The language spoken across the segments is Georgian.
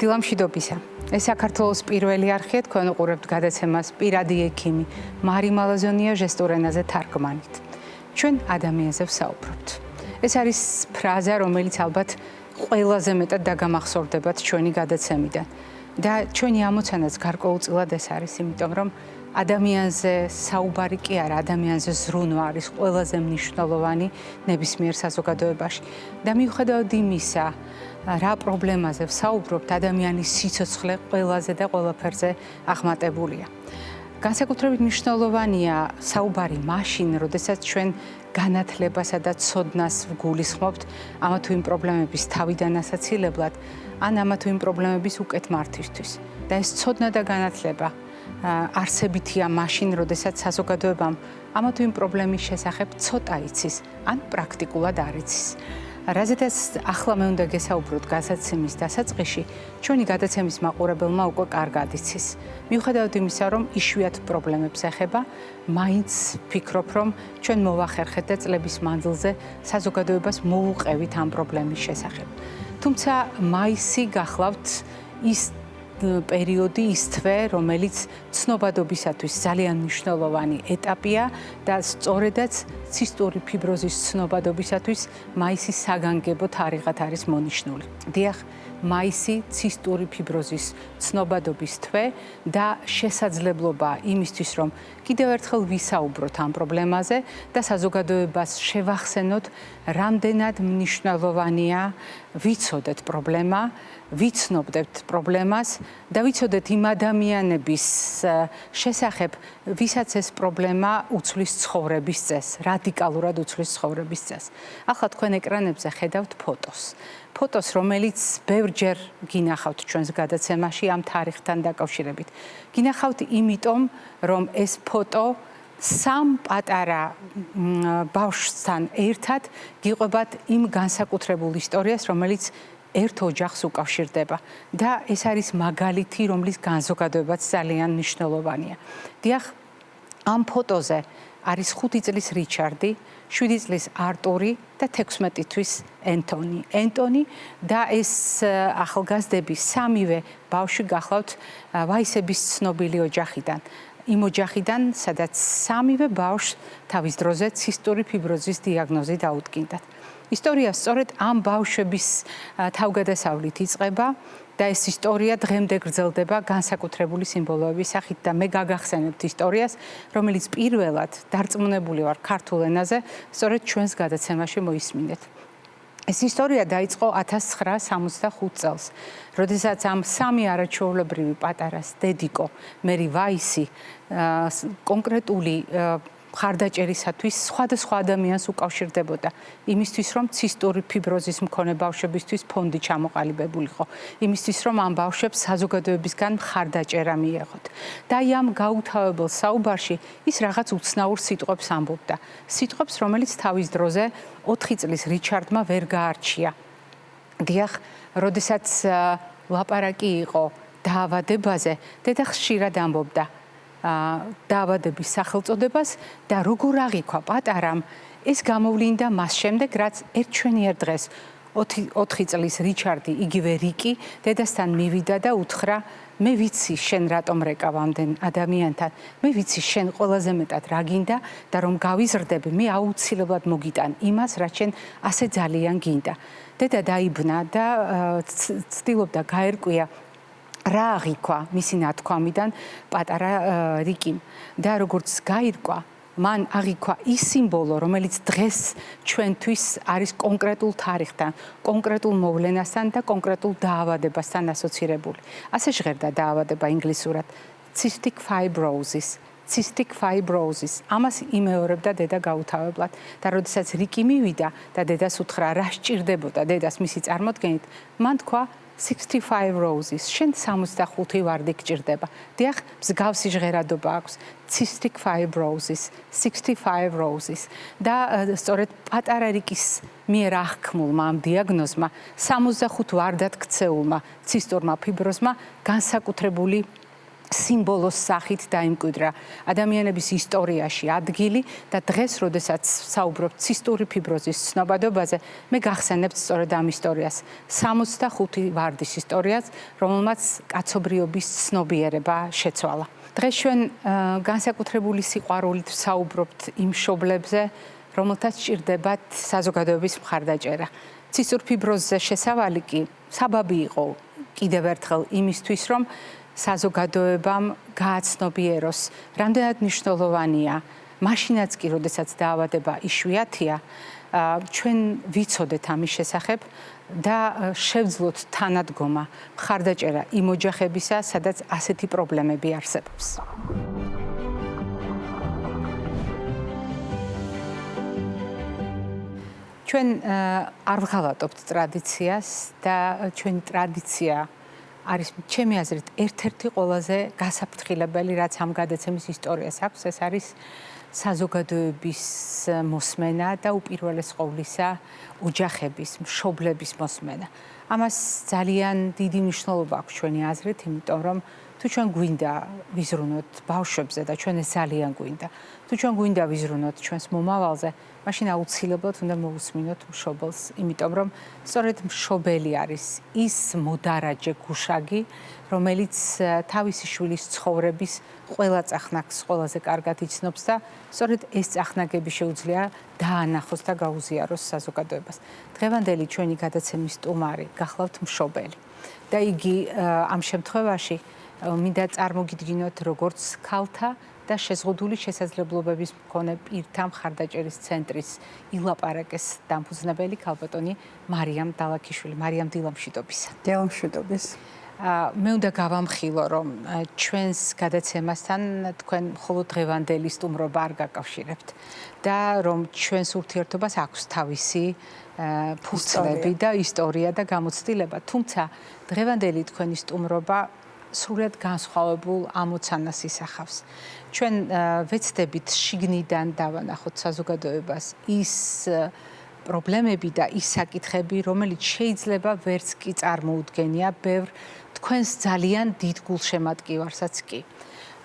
Დილა მშვიდობისა. ეს საქართველოს პირველი არხია, თქვენ უყურებთ გადაცემას პირადი ექიმი მარი მალაზონია ჟესტურ ენაზე თარგმანით. ჩვენ ადამიანზე ვსაუბრობთ. ეს არის ფრაზა, რომელიც ალბათ ყველაზე მეტად დაგამახსოვრდებათ ჩვენი გადაცემიდან. და ჩვენი ამოცანაც გარკვეულწილად ეს არის, იმიტომ რომ ადამიანზე საუბარი კი არა, ადამიანზე ზრუნვა არის ყველაზე მნიშვნელოვანი ნებისმიერ საზოგადოებაში. და მიუხედავად იმისა, რა პრობლემაზე ვსაუბრობთ, ადამიანის სიცოცხლე ყველაზე და ყველაფერზე აღმატებულია. განსაკუთრებით მნიშვნელოვანია საუბარი მაშინ, როდესაც ჩვენ განათლებასა და ცოდნას ვგულისხმობთ ამა თუ იმ პრობლემების თავიდან ასაცილებლად, ან ამა თუ იმ პრობლემების უკეთ მართვისთვის. და ეს ცოდნა და განათლება არსებითია მაშინ, როდესაც საზოგადოებამ ამა თუ იმ პრობლემის შესახებ ცოტა იცის, ან პრაქტიკულად არ იცის. რაზედაც ახლა მე უნდა გესაუბროთ გადაცემის დასაწყისში, ჩვენი გადაცემის მაყურებელმა უკვე კარგად იცის. მიუხედავად იმისა, რომ იშვიათ პრობლემებს ეხება, მაინც ვფიქრობ, რომ ჩვენ მოვახერხეთ და წლების მანძილზე საზოგადოებას მოუყევით ამ პრობლემის შესახებ. თუმცა მაისი გახლავთ ის პერიოდი, ის თვე, რომელიც ცნობადობისათვის ძალიან მნიშვნელოვანი ეტაპია და სწორედაც ცისტური ფიბროზის ცნობადობისათვის მაისი საგანგებო თარიღად არის მონიშნული. დიახ, მაისი ცისტური ფიბროზის ცნობადობის თვე და შესაძლებლობა იმისთვის, რომ კიდევ ერთხელ ვისაუბროთ ამ პრობლემაზე და საზოგადოებას შევახსენოთ, რამდენად მნიშვნელოვანია ვიცოდეთ პრობლემა, ვიცნობდებთ პრობლემას და ვიცოდეთ იმ ადამიანების შესახებ, ვისაც ეს პრობლემა უცვლის ცხოვრების წესს, რადიკალურად უცვლის ცხოვრების წესს. ახლა თქვენ ეკრანებზე ხედავთ ფოტოს, რომელიც ბევრჯერ გინახავთ ჩვენს გადაცემაში ამ თარიღთან დაკავშირებით. გინახავთ იმიტომ, რომ ეს ფოტო სამ პატარა ბავშვთან ერთად გიყვებათ იმ განსაკუთრებულ ისტორიას, რომელიც ერთ ოჯახს უკავშირდება და ეს არის მაგალითი, რომლის განზოგადოებაც ძალიან მნიშვნელოვანია. დიახ, ამ ფოტოზე არის 5 წლის რიჩარდი, 7 წლის არტური და 16 თვის ენტონი და ეს ახალგაზრდები სამივე ბავშვი გახლავთ ვაისების ცნობილი ოჯახიდან. იმ ოჯახიდან, სადაც სამივე ბავშვს თავის დროზე ცისტური ფიბროზის დიაგნოზი დაუდგინდათ. ისტორია სწორედ ამ ბავშვების თავგადასავლით იწყება და ეს ისტორია დღემდე გრძელდება განსაკუთრებული სიმბოლოების სახით და მე გაგახსენებთ ისტორიას, რომელიც პირველად დარწმუნებული ვარ ქართულ ენაზე, სწორედ ჩვენს გადაცემაში მოისმინეთ. ეს ისტორია დაიწყო 1965 წელს, როდესაც ამ სამი არაჩვეულებრივი პატარას დედიკო, მერი ვაისი, კონკრეტული მხარდაჭერისათვის სხვადასხვა ადამიანს უკავშირდებოდა იმისთვის, რომ ცისტური ფიბროზის მქონე ბავშვებისთვის ფონდი ჩამოყალიბებულიყო, იმისთვის, რომ ამ ბავშვებს საზოგადოებისგან მხარდაჭერა მიეღოთ. და ამ გაუთავებელ საუბარში ის რაღაც უცნაურ სიტყვებს ამბობდა. სიტყვებს, რომელიც თავის დროზე 4 წლის რიჩარდმა ვერ გაარჩია. დიახ, როდესაც ლაპარაკი იყო დაავადებაზე, დედა ხშირად ამბობდა დაავადების სახელწოდებას და როგორ აღიქვა პატარამ, ეს გამოვლინდა მას შემდეგ, რაც ერთჩვენიერ დღეს 4 წლის რიჩარდი, იგივე რიკი, დედასთან მივიდა და უთხრა, მე ვიცი შენ რატომ რეკავ ამდენ ადამიანთან, მე ვიცი შენ ყველაზე მეტად რა გინდა და რომ გავიზრდები, მე აუცილებლად მოგიტან იმას, რაც შენ ასე ძალიან გინდა. დედა დაიბნა და ცდილობდა გაერკვია რა აღიქვა მისი ნათქვამიდან პატარა რიკიმ და როგორც გაირკვა, მან აღიქვა ის სიმბოლო, რომელიც დღეს ჩვენთვის არის კონკრეტულ თარიღთან, კონკრეტულ მოვლენასთან და კონკრეტულ დაავადებასთან ასოცირებული. ასე ჟღერდა დაავადება ინგლისურად cystic fibrosis. ამას იმეორებდა დედა გაუთავებლად და როდესაც რიკი მივიდა და დედას უთხრა, რა სჭირდებოდა დედას მისი წარმოდგენით, მან თქვა 65 roses, შენ 65 ვარდი გჭირდება. დიახ, მსგავსი ჟღერადობა აქვს. cystic fibrosis, 65 roses. და სწორედ პატარა რიკის მიერ აღქმულმა ამ დიაგნოზმა 65 ვარდად ქცეულმა ცისტურმა ფიბროზმა განსაკუთრებული სიმბოლოს სახით დაიმკვიდრა ადამიანების ისტორიაში ადგილი და დღეს, როდესაც საუბრობთ ცისტური ფიბროზის ცნობადობაზე, მე გახსენებთ სწორედ ამ ისტორიას, 65 ვარდის ისტორიას, რომელმაც კაცობრიობის ცნობიერება შეცვალა. დღეს ჩვენ განსაკუთრებული სიყვარულით ვსაუბრობთ იმ მშობლებზე, რომელთაც სჭირდებათ საზოგადოების მხარდაჭერა. ცისტურ ფიბროზზე შესავალი კი საბაბი იყო კიდევ ერთხელ იმისთვის, რომ საზოგადოებამ გააცნობიეროს, რამდენად მნიშვნელოვანია, მაშინაც კი, როდესაც დაავადება იშვიათია, ჩვენ ვიცოდეთ ამის შესახებ და შევძლოთ თანადგომა, მხარდაჭერა იმ ოჯახებისა, სადაც ასეთი პრობლემები არსებობს. ჩვენ არ ვღალატობთ ტრადიციას და ჩვენი ტრადიცია არის ჩემი აზრით ერთ-ერთი ყველაზე გასაფრთხილებელი, რაც ამ გადაცემის ისტორიას აქვს, ეს არის საზოგადოების მოსმენა და უპირველეს ყოვლისა ოჯახების, მშობლების მოსმენა. ამას ძალიან დიდი მნიშვნელობა აქვს ჩვენი აზრით, იმიტომ რომ თუ ჩვენ გვინდა ვიზრუნოთ ბავშვებზე და ჩვენ ეს ძალიან გვინდა, თუ ჩვენ გვინდა ვიზრუნოთ ჩვენს მომავალზე, მაშინ აუცილებლად უნდა მოусმინოთ მშობელს, იმიტომ რომ სწორედ მშობელი არის ის მოდარაჯე გუშაგი, რომელიც თავისი შვილის ცხოვრების ყველა წახნაგს ყველაზე კარგად იცნობს და სწორედ ეს წახნაგები შეუძლია დაანახოს და გაუზიაროს საზოგადოებას. დღევანდელი ჩვენი გადაცემის სტუმარი გახლავთ მშობელი და იგი ამ შემთხვევაში მინდა წარმოგიდგინოთ როგორც ქალთა და შეზღუდული შესაძლებლობების მქონე პირთა მხარდაჭერის ცენტრის ილაპარაკეს დამფუძნებელი ქალბატონი მარიამ დალაქიშვილი. მარიამ, დილამშვიდობისა. დილამშვიდობის. მე უნდა გავამხილო, რომ ჩვენს გადაცემასთან თქვენ მხოლოდ დღევანდელი სტუმრობა არ გაკავშირებთ და რომ ჩვენს ურთიერთობას აქვს თავისი ფურცლები და ისტორია და გამოცდილება, თუმცა დღევანდელი თქვენი სტუმრობა სრულად განსხვავებულ ამოცანას ისახავს. ჩვენ ვეცდებით შიგნიდან დავანახოთ საზოგადოებას ის პრობლემები და ის საკითხები, რომელიც შეიძლება ვერც კი წარმოუდგენია ბევრ თქვენს ძალიან დიდ გულშემატკივარსაც კი.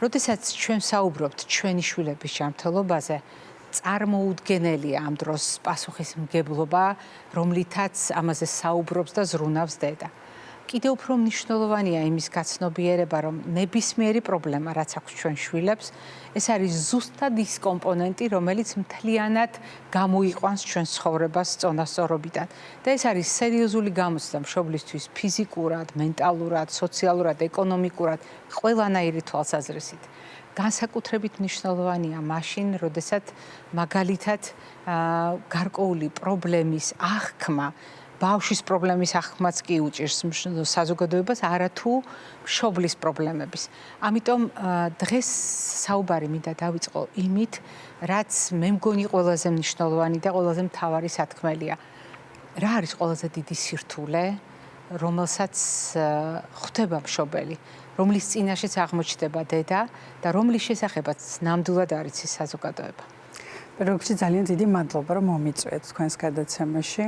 როდესაც ჩვენ საუბრობთ ჩვენი შვილების ჯანმრთელობაზე, წარმოუდგენელია ამ დროს პასუხისმგებლობა, რომლითაც ამაზე საუბრობს და ზრუნავს დედა. კიდევ უფრო მნიშვნელოვანია იმის გაცნობიერება, რომ ნებისმიერი პრობლემა, რაც აქვს ჩვენ შვილებს, ეს არის ზუსტად ის კომპონენტი, რომელიც მთლიანად გამოიყვანს ჩვენს ცხოვრებას წონასწორობიდან. და ეს არის სერიოზული გამოცდა მშობლისთვის ფიზიკურად, მენტალურად, სოციალურად, ეკონომიკურად, ყველანაირი თვალსაზრისით. განსაკუთრებით მნიშვნელოვანია მაშინ, როდესაც მაგალითად გარკვეული პრობლემის აღქმა ბავშვის პრობლემის აღქმაც კი უჭირს საზოგადოებას, არათუ მშობლის პრობლემების. ამიტომ დღეს საუბარი მინდა დავიწყო იმით, რაც მე მგონი ყველაზე მნიშვნელოვანი და ყველაზე მთავარი სათქმელია. რა არის ყველაზე დიდი სირთულე, რომელსაც ხვდება მშობელი, რომლის წინაშეც აღმოჩნდება დედა და რომლის შესახებაც ნამდვილად არ იცის საზოგადოება. პირველში ძალიან დიდი მადლობა, რომ მომიწვიეთ თქვენს გადაცემაში.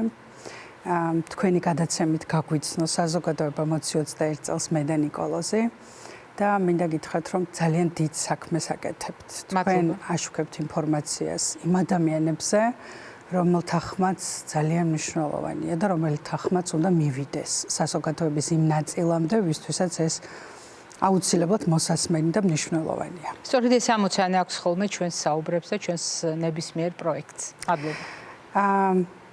თქვენი გადაცემით გაგვიცნო საზოგადოება 21 წელს მე და ნიკოლოზი და მინდა გითხრათ, რომ ძალიან დიდ საქმეს აკეთებთ. თქვენ აშუქებთ ინფორმაციას იმ ადამიანებზე, რომელთა ხმაც ძალიან მნიშვნელოვანია და რომელთა ხმაც უნდა მივიდეს საზოგადოების იმ ნაწილამდე, ვისთვისაც ეს აუცილებლად მოსასმენი და მნიშვნელოვანია. სწორედ ეს ამოცანა აქვს ხოლმე ჩვენს საუბრებს და ჩვენს ნებისმიერ პროექტს. მადლობა.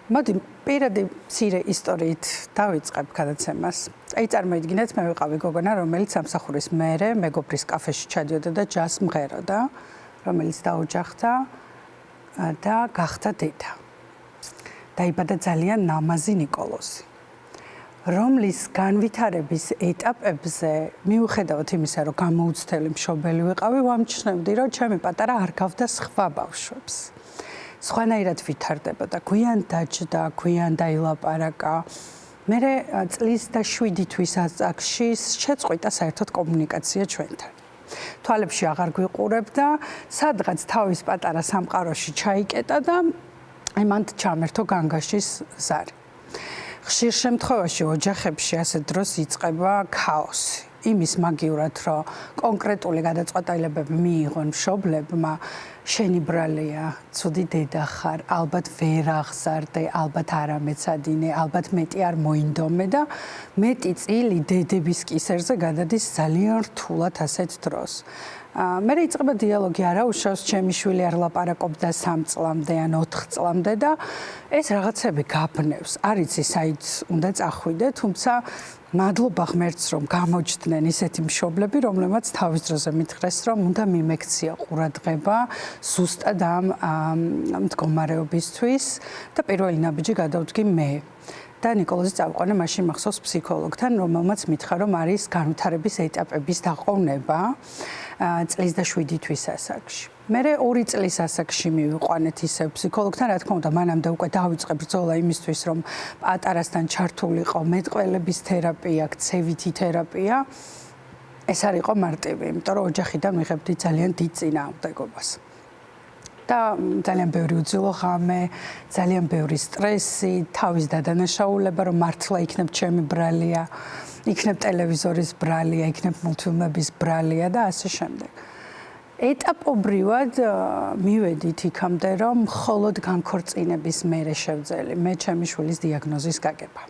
მოდი პირადი მცირე ისტორიით დავიწყებ გადაცემას. წარმოიდგინეთ, მე ვიყავი გოგონა, რომელიც სამსახურის მერე მეგობრის კაფეში ჩადიოდა და ჯას მღეროდა, რომელიც დაოჯახდა და გახდა დედა. დაიბადა ძალიან ლამაზი ნიკოლოზი, რომლის განვითარების ეტაპებზე მიუხედავად იმისა, რომ გამოუცდელი მშობელი ვიყავი, ვამჩნევდი, რომ ჩემი პატარა არ გავდა სხვა ბავშვებს. სხვანაირად ვითარდებოდა, გვიან დაჯდა, გვიან დაილაპარაკა. მე წლის და 7 თვის ასაკში შეწყვიტა საერთოდ კომუნიკაცია ჩვენთან. თვალებში აღარ გვიყურებდა, სადღაც თავის პატარა სამყაროში ჩაიკეტა და მან ჩამერთო განგაშის ზარი. ხშირ შემთხვევაში ოჯახებში ასე დროს იწყება ქაოსი. იმის მაგივრად, რომ კონკრეტული გადაწყვეტილებები მიიღონ მშობლებმა, შენი ბრალია, ცუდი დედა ხარ, ალბათ ვერ აღზარდე, ალბათ არ ამეცადინე, ალბათ მეტი არ მოინდომე და მეტი წილი დედების კისერზე გადადის ძალიან რთულად ასეთ დროს. მე იწყება დიალოგი, არა უშავს ჩემი შვილი არ ლაპარაკობდა 3 წლამდე ან 4 წლამდე და ეს რაღაცები გაბნევს. არ იცი საით უნდა წახვიდე, თუმცა მადლობა ღმერთს რომ გამოჩნდნენ ისეთი მშობლები, რომლებმაც თავის დროზე მითხრეს, რომ უნდა მიმექცია ყურადღება ზუსტად ამ მდგომარეობისთვის და პირველი ნაბიჯი გადავდგი მე. და ნიკოლოზი წავიყვანე მაშინ მახსოვს ფსიქოლოგთან, რომელმაც მითხრა, რომ არის განვითარების ეტაპების დაყოვნება წლის და 7 თვის ასაკში. მე 2 წლის ასაკში მივიყვანეთ ისე ფსიქოლოგთან, რა თქმა უნდა, მანამდე უკვე დავიწყე ბრძოლა იმისთვის, რომ პატარასთან ჩართულიყო მეტყველების თერაპია, ქცევითი თერაპია. ეს არ იყო მარტივი, იმიტომ რომ ოჯახიდან მიღებდი ძალიან დიდ წინააღმდეგობას. და ძალიან ბევრი უძილო ღამე, ძალიან ბევრი სტრესი, თავის დადანაშაულება, რომ მართლა იქნებ ჩემი ბრალია, იქნებ ტელევიზორის ბრალია, იქნებ მულტფილმების ბრალია და ასე შემდეგ. ეტაპობრივად მივედით იქამდე, რომ მხოლოდ განქორწინების მერე შევძელი მე ჩემი შვილის დიაგნოზის გაგება.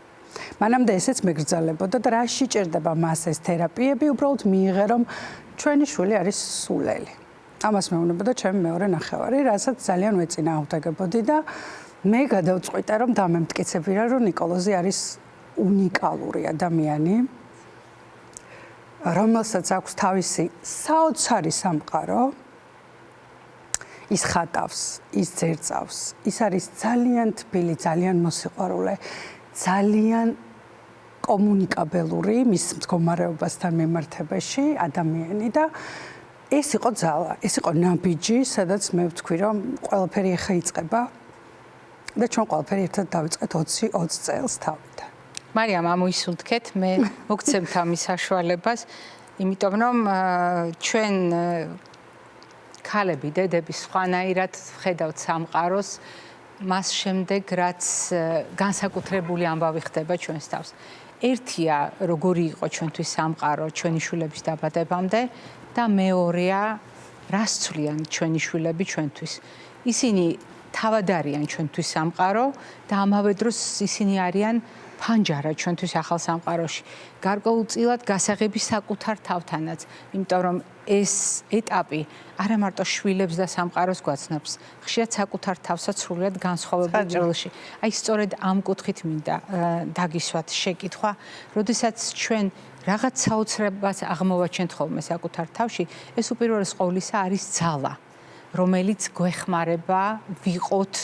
მანამდე ესეც მეგრძალებოდა და რაში ჭირდება მას ეს თერაპიები, უბრალოდ მიიღე, რომ ჩვენი შვილი არის სულელი. ამას მეუბნებოდა ჩემი მეორე ნახევარი, რასაც ძალიან ვეწინააღმდეგებოდი და მე გადავწყვიტე, რომ დამემტკიცებინა, რომ ნიკოლოზი არის უნიკალური ადამიანი, რომელსაც აქვს თავისი საოცარი სამყარო, ის ხატავს, ის ძერწავს, ის არის ძალიან თბილი, ძალიან მოსიყვარულე, ძალიან კომუნიკაბელური მის მდგომარეობასთან მიმართებაში ადამიანი და ეს იყო ძალა, ეს იყო ნაბიჯი, სადაც მე ვთქვი, რომ ყველაფერი ახლა იწყება და ჩვენ ყველაფერი ერთად დავიწყეთ 20 წელს თავიდან. მარიამ, ამოისუნთქეთ, მე მოგცემთ ამის საშუალებას, იმიტომ რომ ჩვენ ქალები, დედები სხვანაირად ვხედავთ სამყაროს, მას შემდეგ რაც განსაკუთრებული ამბავი ხდება ჩვენს თავს. ერთია, როგორი იყო ჩვენთვის სამყარო ჩვენი შვილების დაბადებამდე და მეორეა, რას ცვლიან ჩვენი შვილები ჩვენთვის. ისინი თავად არიან ჩვენთვის სამყარო და ამავე დროს ისინი არიან ფანჯარა ჩვენთვის ახალ სამყაროში. გარკვეულწილად გასაღები საკუთარ თავთანაც, იმიტომ რომ ეს ეტაპი არა მარტო შვილებს და სამყაროს გვაცნობს, ხშირად საკუთარ თავსაც სრულიად განსხვავებულ ჭრილში. აი სწორედ ამ კუთხით მინდა დაგისვათ შეკითხვა, როდესაც ჩვენ რაღაც საოცრებას აღმოვაჩენთ ხოლმე საკუთარ თავში, ეს უპირველეს ყოვლისა არის ძალა, რომელიც გვეხმარება ვიყოთ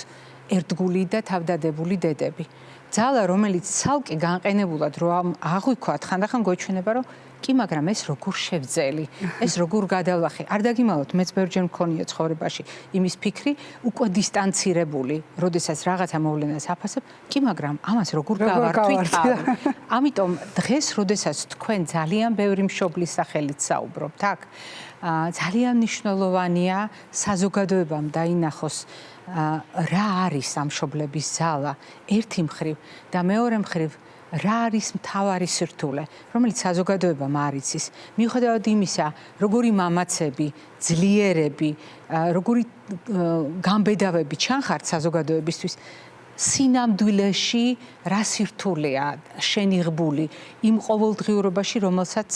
ერთგული და თავდადებული დედები. ძალა, რომელიც ცალკე განყენებულად რო აღვიქვათ, ხანდახან გვეჩვენება, რომ კი, მაგრამ ეს როგორ შევძელი, ეს როგორ გადავლახე. არ დაგიმალოთ, მეც ბევრჯერ მქონია ცხოვრებაში იმის ფიქრი, უკვე დისტანცირებული, როდესაც რაღაცა მოვლენას აფასებ, კი, მაგრამ ამას როგორ გავართვით თავი. ამიტომ დღეს, როდესაც თქვენ ძალიან ბევრი მშობლის სახელით საუბრობთ, აქ ძალიან მნიშვნელოვანია საზოგადოებამ დაინახოს რა არის ამ მშობლების ძალა ერთი მხრივ და მეორე მხრივ რა არის მთავარი სირთულე, რომელიც საზოგადოებამ არ იცის. მიუხედავად იმისა, როგორი მამაცები, ძლიერები, როგორი გამბედავები ჩანხართ საზოგადოებისთვის, სინამდვილეში რა სირთულეა შენიღბული იმ ყოველდღიურობაში, რომელსაც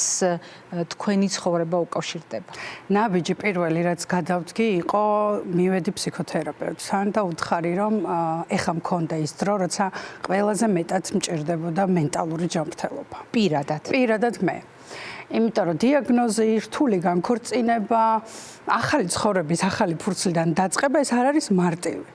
თქვენი ცხოვრება უკავშირდება. ნაბიჯი პირველი რაც გადავდგი იყო მივედი ფსიქოთერაპევტთან და უთხარი რომ ეხა მქონდა ის დრო, როცა ყველაზე მეტად მჭირდებოდა მენტალური ჯანმრთელობა. პირადად მე. იმიტომ რომ დიაგნოზი, რთული განქორწინება, ახალი ცხოვრების, ახალი ფურცლიდან დაწყება ეს არ არის მარტივი.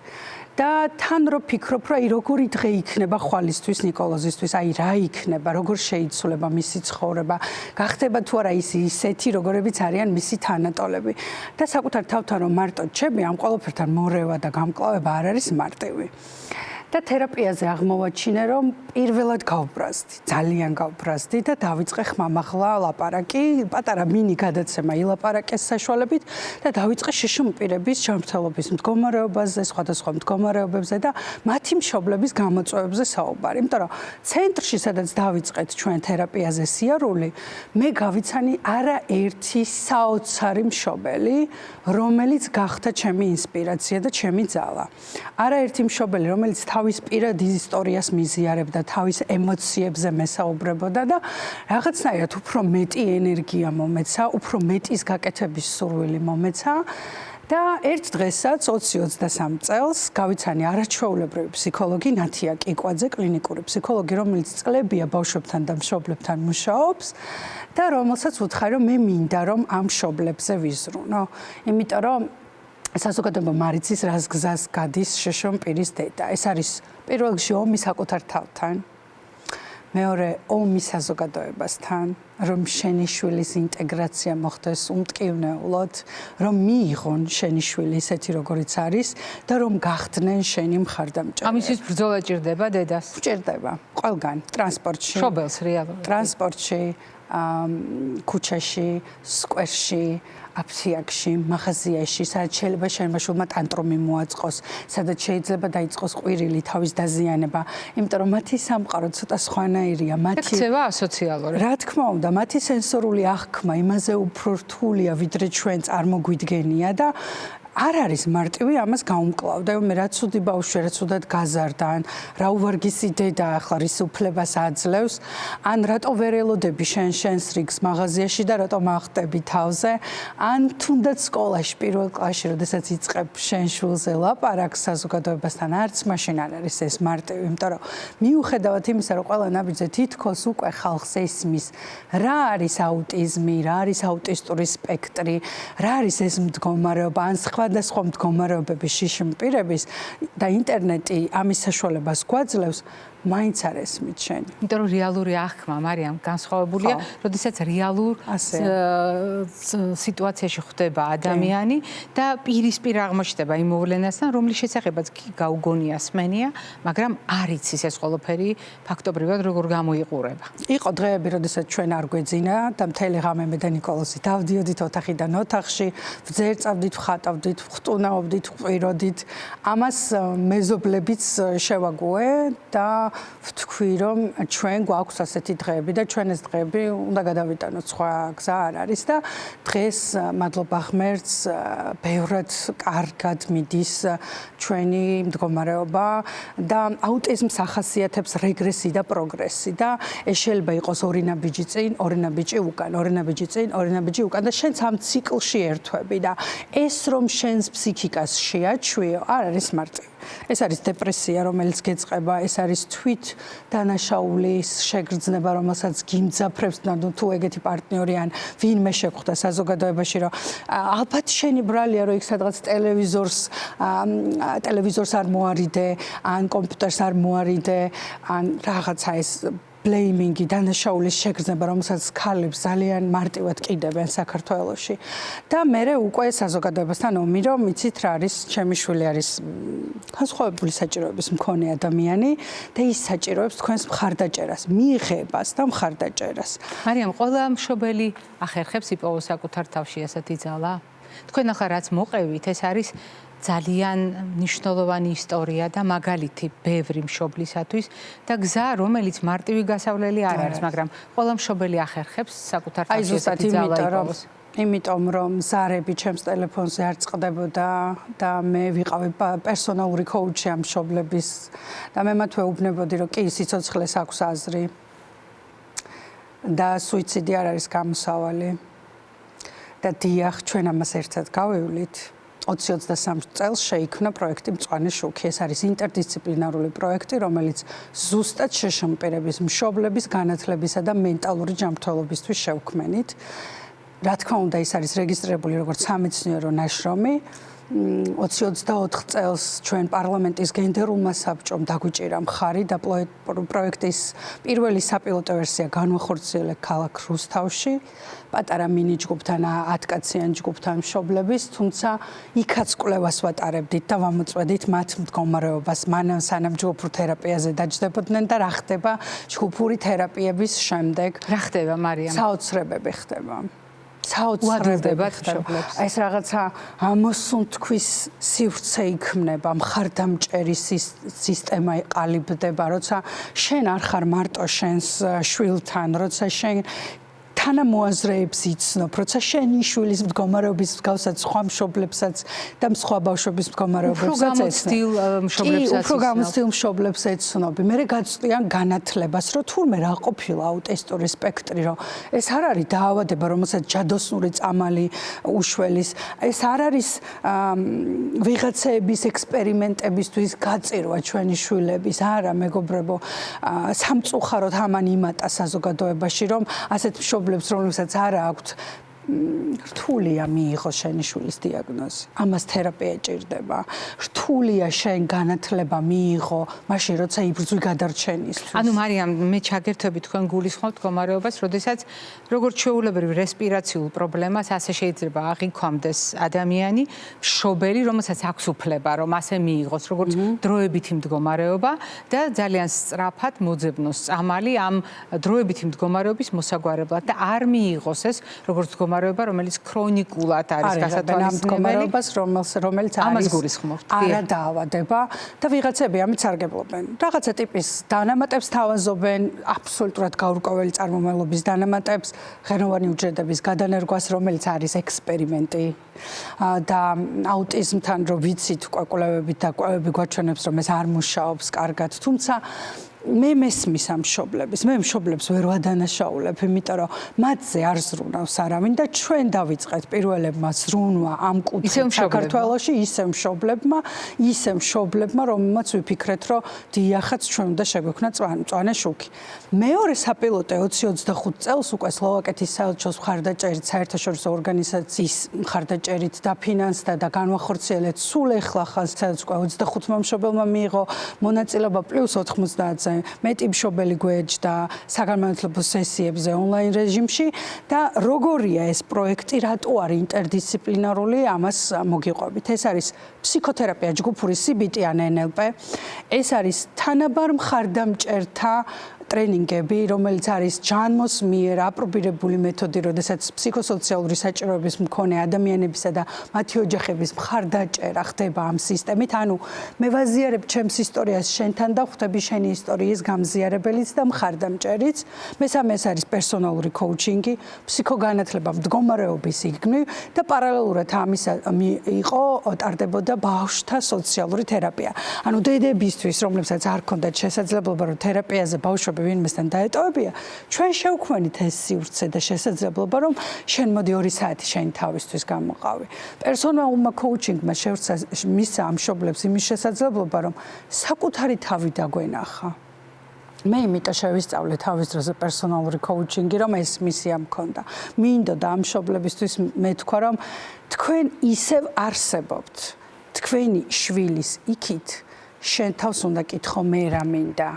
და თან რო ფიქრობ, რომ აი როგორი დღე იქნება ხვალისთვის, ნიკოლოზისთვის, აი რა იქნება, როგორ შეიცვლება მისი ცხოვრება, გახდება თუ არა ისეთი, როგორებიც არიან მისი თანატოლები. და საკუთარ თავთან რომ მარტო ჩები, ამ ყველაფერთან მორევა და გამკლავება არ არის მარტივი. და თერაპიაზე აღმოვაჩინე, რომ პირველად გავბრაზდი, ძალიან გავბრაზდი და დავიწყე ხმამაღლა ლაპარაკი, პატარა მინი გადაცემა ილაპარაკეს საშუალებით და დავიწყე შიშუმპირების ჯანმრთელობის მდგომარეობაზე, სხვადასხვა მდგომარეობებზე და მათი მშობლების გამოწვევებზე საუბარი. იმიტომ რომ ცენტრში, სადაც დავიწყეთ ჩვენ თერაპიაზე სიარული, მე გავიცანი არაერთი საოცარი მშობელი, რომელიც გახდა ჩემი ინსპირაცია და ჩემი ძალა. არაერთი მშობელი, რომელიც თავის პირად ისტორიას მიზიარებდა, თავის ემოციებზე მესაუბრებოდა და რაღაცნაირად უფრო მეტი ენერგია მომეცა, უფრო მეტის გაკეთების სურვილი მომეცა. და ერთ დღესაც 20-23 წელს გავიცანი არაჩვეულებრივი ფსიქოლოგი ნათია კიკვაძე, კლინიკური ფსიქოლოგი, რომელიც წლებია ბავშვებთან და მშობლებთან მუშაობს და რომელსაც ვუთხარი, რომ მე მინდა რომ ამ მშობლებზე ვიზრუნო. იმიტომ რომ საზოგადოება მარიცის რას გზას გადის შიშუმპირის დედა. ეს არის პირველ რიგში ომი საკუთარ თავთან. მეორე ომი საზოგადოებასთან, რომ შენი შვილის ინტეგრაცია მოხდეს უმტკივნეულოდ, რომ მიიღონ შენი შვილი ისეთი როგორიც არის და რომ გახდნენ შენი მხარდამჭერები. ამისთვის ბრძოლა ჭირდება დედას. ჭირდება ყველგან, ტრანსპორტში, მშობელს რეალურად. ტრანსპორტში, ქუჩაში, სკვერში, აფსიაქში, მაღაზიაში, სადაც შეიძლება შენმა შვილმა ტანტრუმი მოაწყოს, სადაც შეიძლება დაიწყოს ყვირილი, თავის დაზიანება, იმიტომ რომ მათი სამყარო ცოტა სხვანაირია, მათი ქცევა ასოციალური. რა თქმა უნდა, მათი სენსორული აღქმა იმაზე უფრო რთულია, ვიდრე ჩვენ წარმოგვიდგენია და არ არის მარტივი ამას გაუმკლავდა. მე რა ცუდი ბავშვი, რა ცუდად გაზარდა, ან რა უვარგისი დედა ახლა რის უფლებას აძლევს, ან რატო ვერ ელოდები შენს რიგს მაღაზიაში და რატო მახტები თავზე, ან თუნდაც სკოლაში პირველ კლასში, როდესაც იწყებ შენ შვილზე ლაპარაკს საზოგადოებასთან, არც მაშინ არ არის ეს მარტივი, იმიტომ რომ მიუხედავად იმისა, რომ ყველა ნაბიჯზე თითქოს უკვე ხალხს ესმის, რა არის აუტიზმი, რა არის აუტისტური სპექტრი, რა არის ეს მდგომარეობა, ან სხვადასხვა მდგომარეობების შიშუმპირების და ინტერნეტი ამის საშუალებას გვაძლევს, მაინც არ ესმით შენ. იმიტომ რომ რეალური აღქმა, მარიამ, განსხვავებულია, როდესაც რეალურ სიტუაციაში ხვდება ადამიანი და პირისპირ აღმოჩნდება იმ მოვლენასთან, რომლის შესახებაც კი გაუგონია სმენია, მაგრამ არ იცის ეს ყველაფერი ფაქტობრივად როგორ გამოიყურება. იყო დღეები, როდესაც ჩვენ არ გვეძინა და მთელი ღამე მე და ნიკოლოზი დავდიოდით ოთახიდან ოთახში, ვძერწავდით, ვხატავდით, ვხტუნაობდით, ვყვიროდით. ამას მეზობლებიც შევაგუე და ვთქვი, რომ ჩვენ გვაქვს ასეთი დღეები და ჩვენ ეს დღეები უნდა გადავიტანოთ, სხვა გზა არ არის და დღეს მადლობა ღმერთს ბევრად კარგად მიდის ჩვენი მდგომარეობა და აუტიზმს ახასიათებს რეგრესი და პროგრესი და ეს შეიძლება იყოს ორი ნაბიჯი წინ, ორი ნაბიჯი უკან, ორი ნაბიჯი წინ, ორი ნაბიჯი უკან და შენც ამ ციკლში ერთვები და ეს რომ შენს ფსიქიკას შეაჩვიო, არ არის მარტივი. ეს არის დეპრესია, რომელიც გეწყება, ეს არის თვით დანაშაულის შეგრძნება, რომელსაც გიმძაფრებს თუ ეგეთი პარტნიორი ან ვინმე შეგხვდა საზოგადოებაში, რომ ალბათ შენი ბრალია, რომ იქ სადღაც ტელევიზორს არ მოარიდე, ან კომპიუტერს არ მოარიდე, ან რაღაცა ეს ბლეიმინგი, დანაშაულის შეგრძნება, რომელსაც ქალებს ძალიან მარტივად კიდებენ საქართველოში. და მე უკვე საზოგადოებასთან ომი, რომ იცით რა არის, ჩემი შვილი არის განსხვავებული საჭიროების მქონე ადამიანი და ის საჭიროებს თქვენს მხარდაჭერას, მიიღებას და მხარდაჭერას. მარიამ, ყველა მშობელი ახერხებს იპოვოს საკუთარ თავში ასეთი ძალა? თქვენ ახლა რაც მოყევით, ეს არის ძალიან მნიშვნელოვანი ისტორია და მაგალითი ბევრი მშობლისათვის და გზა, რომელიც მარტივი გასავლელი არ არის, მაგრამ ყველა მშობელი ახერხებს საკუთარ თავში ასეთი ძალა იპოვოს. იმიტომ რომ ზარები ჩემს ტელეფონზე არ წყდებოდა და მე ვიყავი პერსონალური კოუჩი ამ მშობლების და მე მათ ვეუბნებოდი, რომ კი სიცოცხლეს აქვს აზრი და სუიციდი არ არის გამოსავალი და დიახ, ჩვენ ამას ერთად გავივლით. 2023 წელს შეიქმნა პროექტი მწვანე შუქი. ეს არის ინტერდისციპლინარული პროექტი, რომელიც ზუსტად შიშუმპირების მშობლების განათლებისა და მენტალური ჯანმრთელობისთვის შევქმნით. რა თქმა უნდა, ის არის რეგისტრირებული როგორც სამეცნიერო ნაშრომი 2024 წელს ჩვენ პარლამენტის გენდერულმა საბჭომ დაგვიჭირა მხარი და პროექტის პირველი საპილოტო ვერსია განვახორციელეთ ქალაქ რუსთავში. პატარა მინი ჯგუფთან 10 კაციან ჯგუფთან მშობლების, თუმცა იქაც კვლევას ვატარებდით და ვამოწმედით მათ მდგომარეობას, მანამ სანამ ჯგუფურ თერაპიაზე დაჯდებოდნენ და რა ხდება ჯგუფური თერაპიების შემდეგ. რა ხდება, მარიამ? საოცრებები ხდება. საოცრებები ხდება. ეს რაღაცა ამოსუნთქვის სივრცე იქმნება, მხარდამჭერი სისტემა ყალიბდება, როცა შენ არ ხარ მარტო შენს შვილთან, როცა შენ თანამოაზრეებს იცნობ, როცა შენი შვილის მდგომარეობის მსგავსად სხვა მშობლებსაც და სხვა ბავშვების მდგომარეობებსაც ეცნობ. უფრო გამოცდილ მშობლებს ეცნობი. მე გაწვდიან განათლებას, რომ თურმე რა ყოფილა აუტისტური სპექტრი, რომ ეს არ არის დაავადება, რომელსაც ჯადოსნური წამალი უშველის. ეს არ არის ვიღაცების ექსპერიმენტებისთვის გაწირვა ჩვენი შვილების. არა, მეგობრებო, სამწუხაროდ ამან იმატა საზოგადოებაში, რომ ასეთ მშობლებს რომელსაც არ აქვთ რთულია მიიღო შენი შვილის დიაგნოზი. ამას თერაპია ჭირდება. რთულია შენ განათლება მიიღო, მაშინ როცა იბრძვი გადარჩენისთვის. ანუ მარიამ, მე ჩაგერთვები თქვენ გულისხმობთ მდგომარეობას, როდესაც როგორც ჩვეულებრივ რესპირაციულ პრობლემას ასე შეიძლება აღიქვამდეს ადამიანი, მშობელი, რომელსაც აქვს უფლება, რომ ასე მიიღოს, როგორც დროებითი მდგომარეობა და ძალიან სწრაფად მოძებნოს წამალი ამ დროებითი მდგომარეობის მოსაგვარებლად და არ მიიღოს ეს როგორც მდგომარეობა, რომელიც ქრონიკულად არის გასათვალისწინებელი, რომელიც არა დაავადება და ვიღაცები ამით სარგებლობენ. რაღაცა ტიპის დანამატებს თავაზობენ, აბსოლუტურად გაურკვეველი წარმომავლობის დანამატებს, ღენოვანი უჯრედების გადანერგვას, რომელიც არის ექსპერიმენტი და აუტიზმთან რო ვიცით კვლევებით და კვლევები გვაჩვენებს, რომ ეს არ მუშაობს კარგად, თუმცა მე მესმის ამ მშობლებს, მე მშობლებს ვერ ვადანაშაულებ, იმიტომ რომ მათზე არ ზრუნავს არავინ და ჩვენ დავიწყეთ პირველებმა ზრუნვა ამ კუთხით საქართველოში ისე მშობლებმა, რომელმაც ვიფიქრეთ, რომ დიახაც ჩვენ უნდა შეგვექმნა მწვანე შუქი. მეორე საპილოტო 2025 წელს უკვე სლოვაკეთის საელჩოს მხარდაჭერით, საერთაშორისო ორგანიზაციის მხარდაჭერით დაფინანსდა და განვახორციელეთ სულ ეხლა სადაც უკვე 25 მშობელმა მიიღო მონაწილეობა პლუს 90-ზე მეტი მშობელი გვეჯდა საგანმანათლებლო სესიებზე ონლაინ რეჟიმში და როგორია ეს პროექტი, რატო არის ინტერდისციპლინარული, ამას მოგიყვებით. ეს არის ფსიქოთერაპია ჯგუფური CBT ან NLP, ეს არის თანაბარ მხარდამჭერთა ტრენინგები, რომელიც არის ჯანმოს მიერ აპრობირებული მეთოდი, როდესაც ფსიქოსოციალური საჭიროების მქონე ადამიანებისა და მათი ოჯახების მხარდაჭერა ხდება ამ სისტემით. ანუ მე ვაზიარებ ჩემს ისტორიას შენთან და ხვდები შენი ისტორიის გამზიარებელიც და მხარდამჭერიც. მესამე ეს არის პერსონალური კოუჩინგი, ფსიქოგანათლება, მდგომარეობის იგნი და პარალელურად ამისა ტარდებოდა ბავშვთა სოციალური თერაპია. ანუ დედებისთვის, რომლებსაც არ ჰქონდათ შესაძლებლობა, რომ თერაპიაზე ბავშვები ვინმესთან დაეტოვებია, ჩვენ შევქმნით ეს სივრცე და შესაძლებლობა, რომ შენ მოდი 2 საათი შენი თავისთვის გამოყავი. პერსონალურმა კოუჩინგმა მისცა ამ მშობლებს იმის შესაძლებლობა, რომ საკუთარი თავი დაგვენახა. მე იმიტომ შევისწავლე თავის დროზე პერსონალური კოუჩინგი, რომ ეს მისია მქონდა. მინდოდა ამ მშობლებისთვის მე თქვა, რომ თქვენ ისევ არსებობთ. თქვენი შვილის იქით შენ თავს უნდა კითხო მე რა მინდა.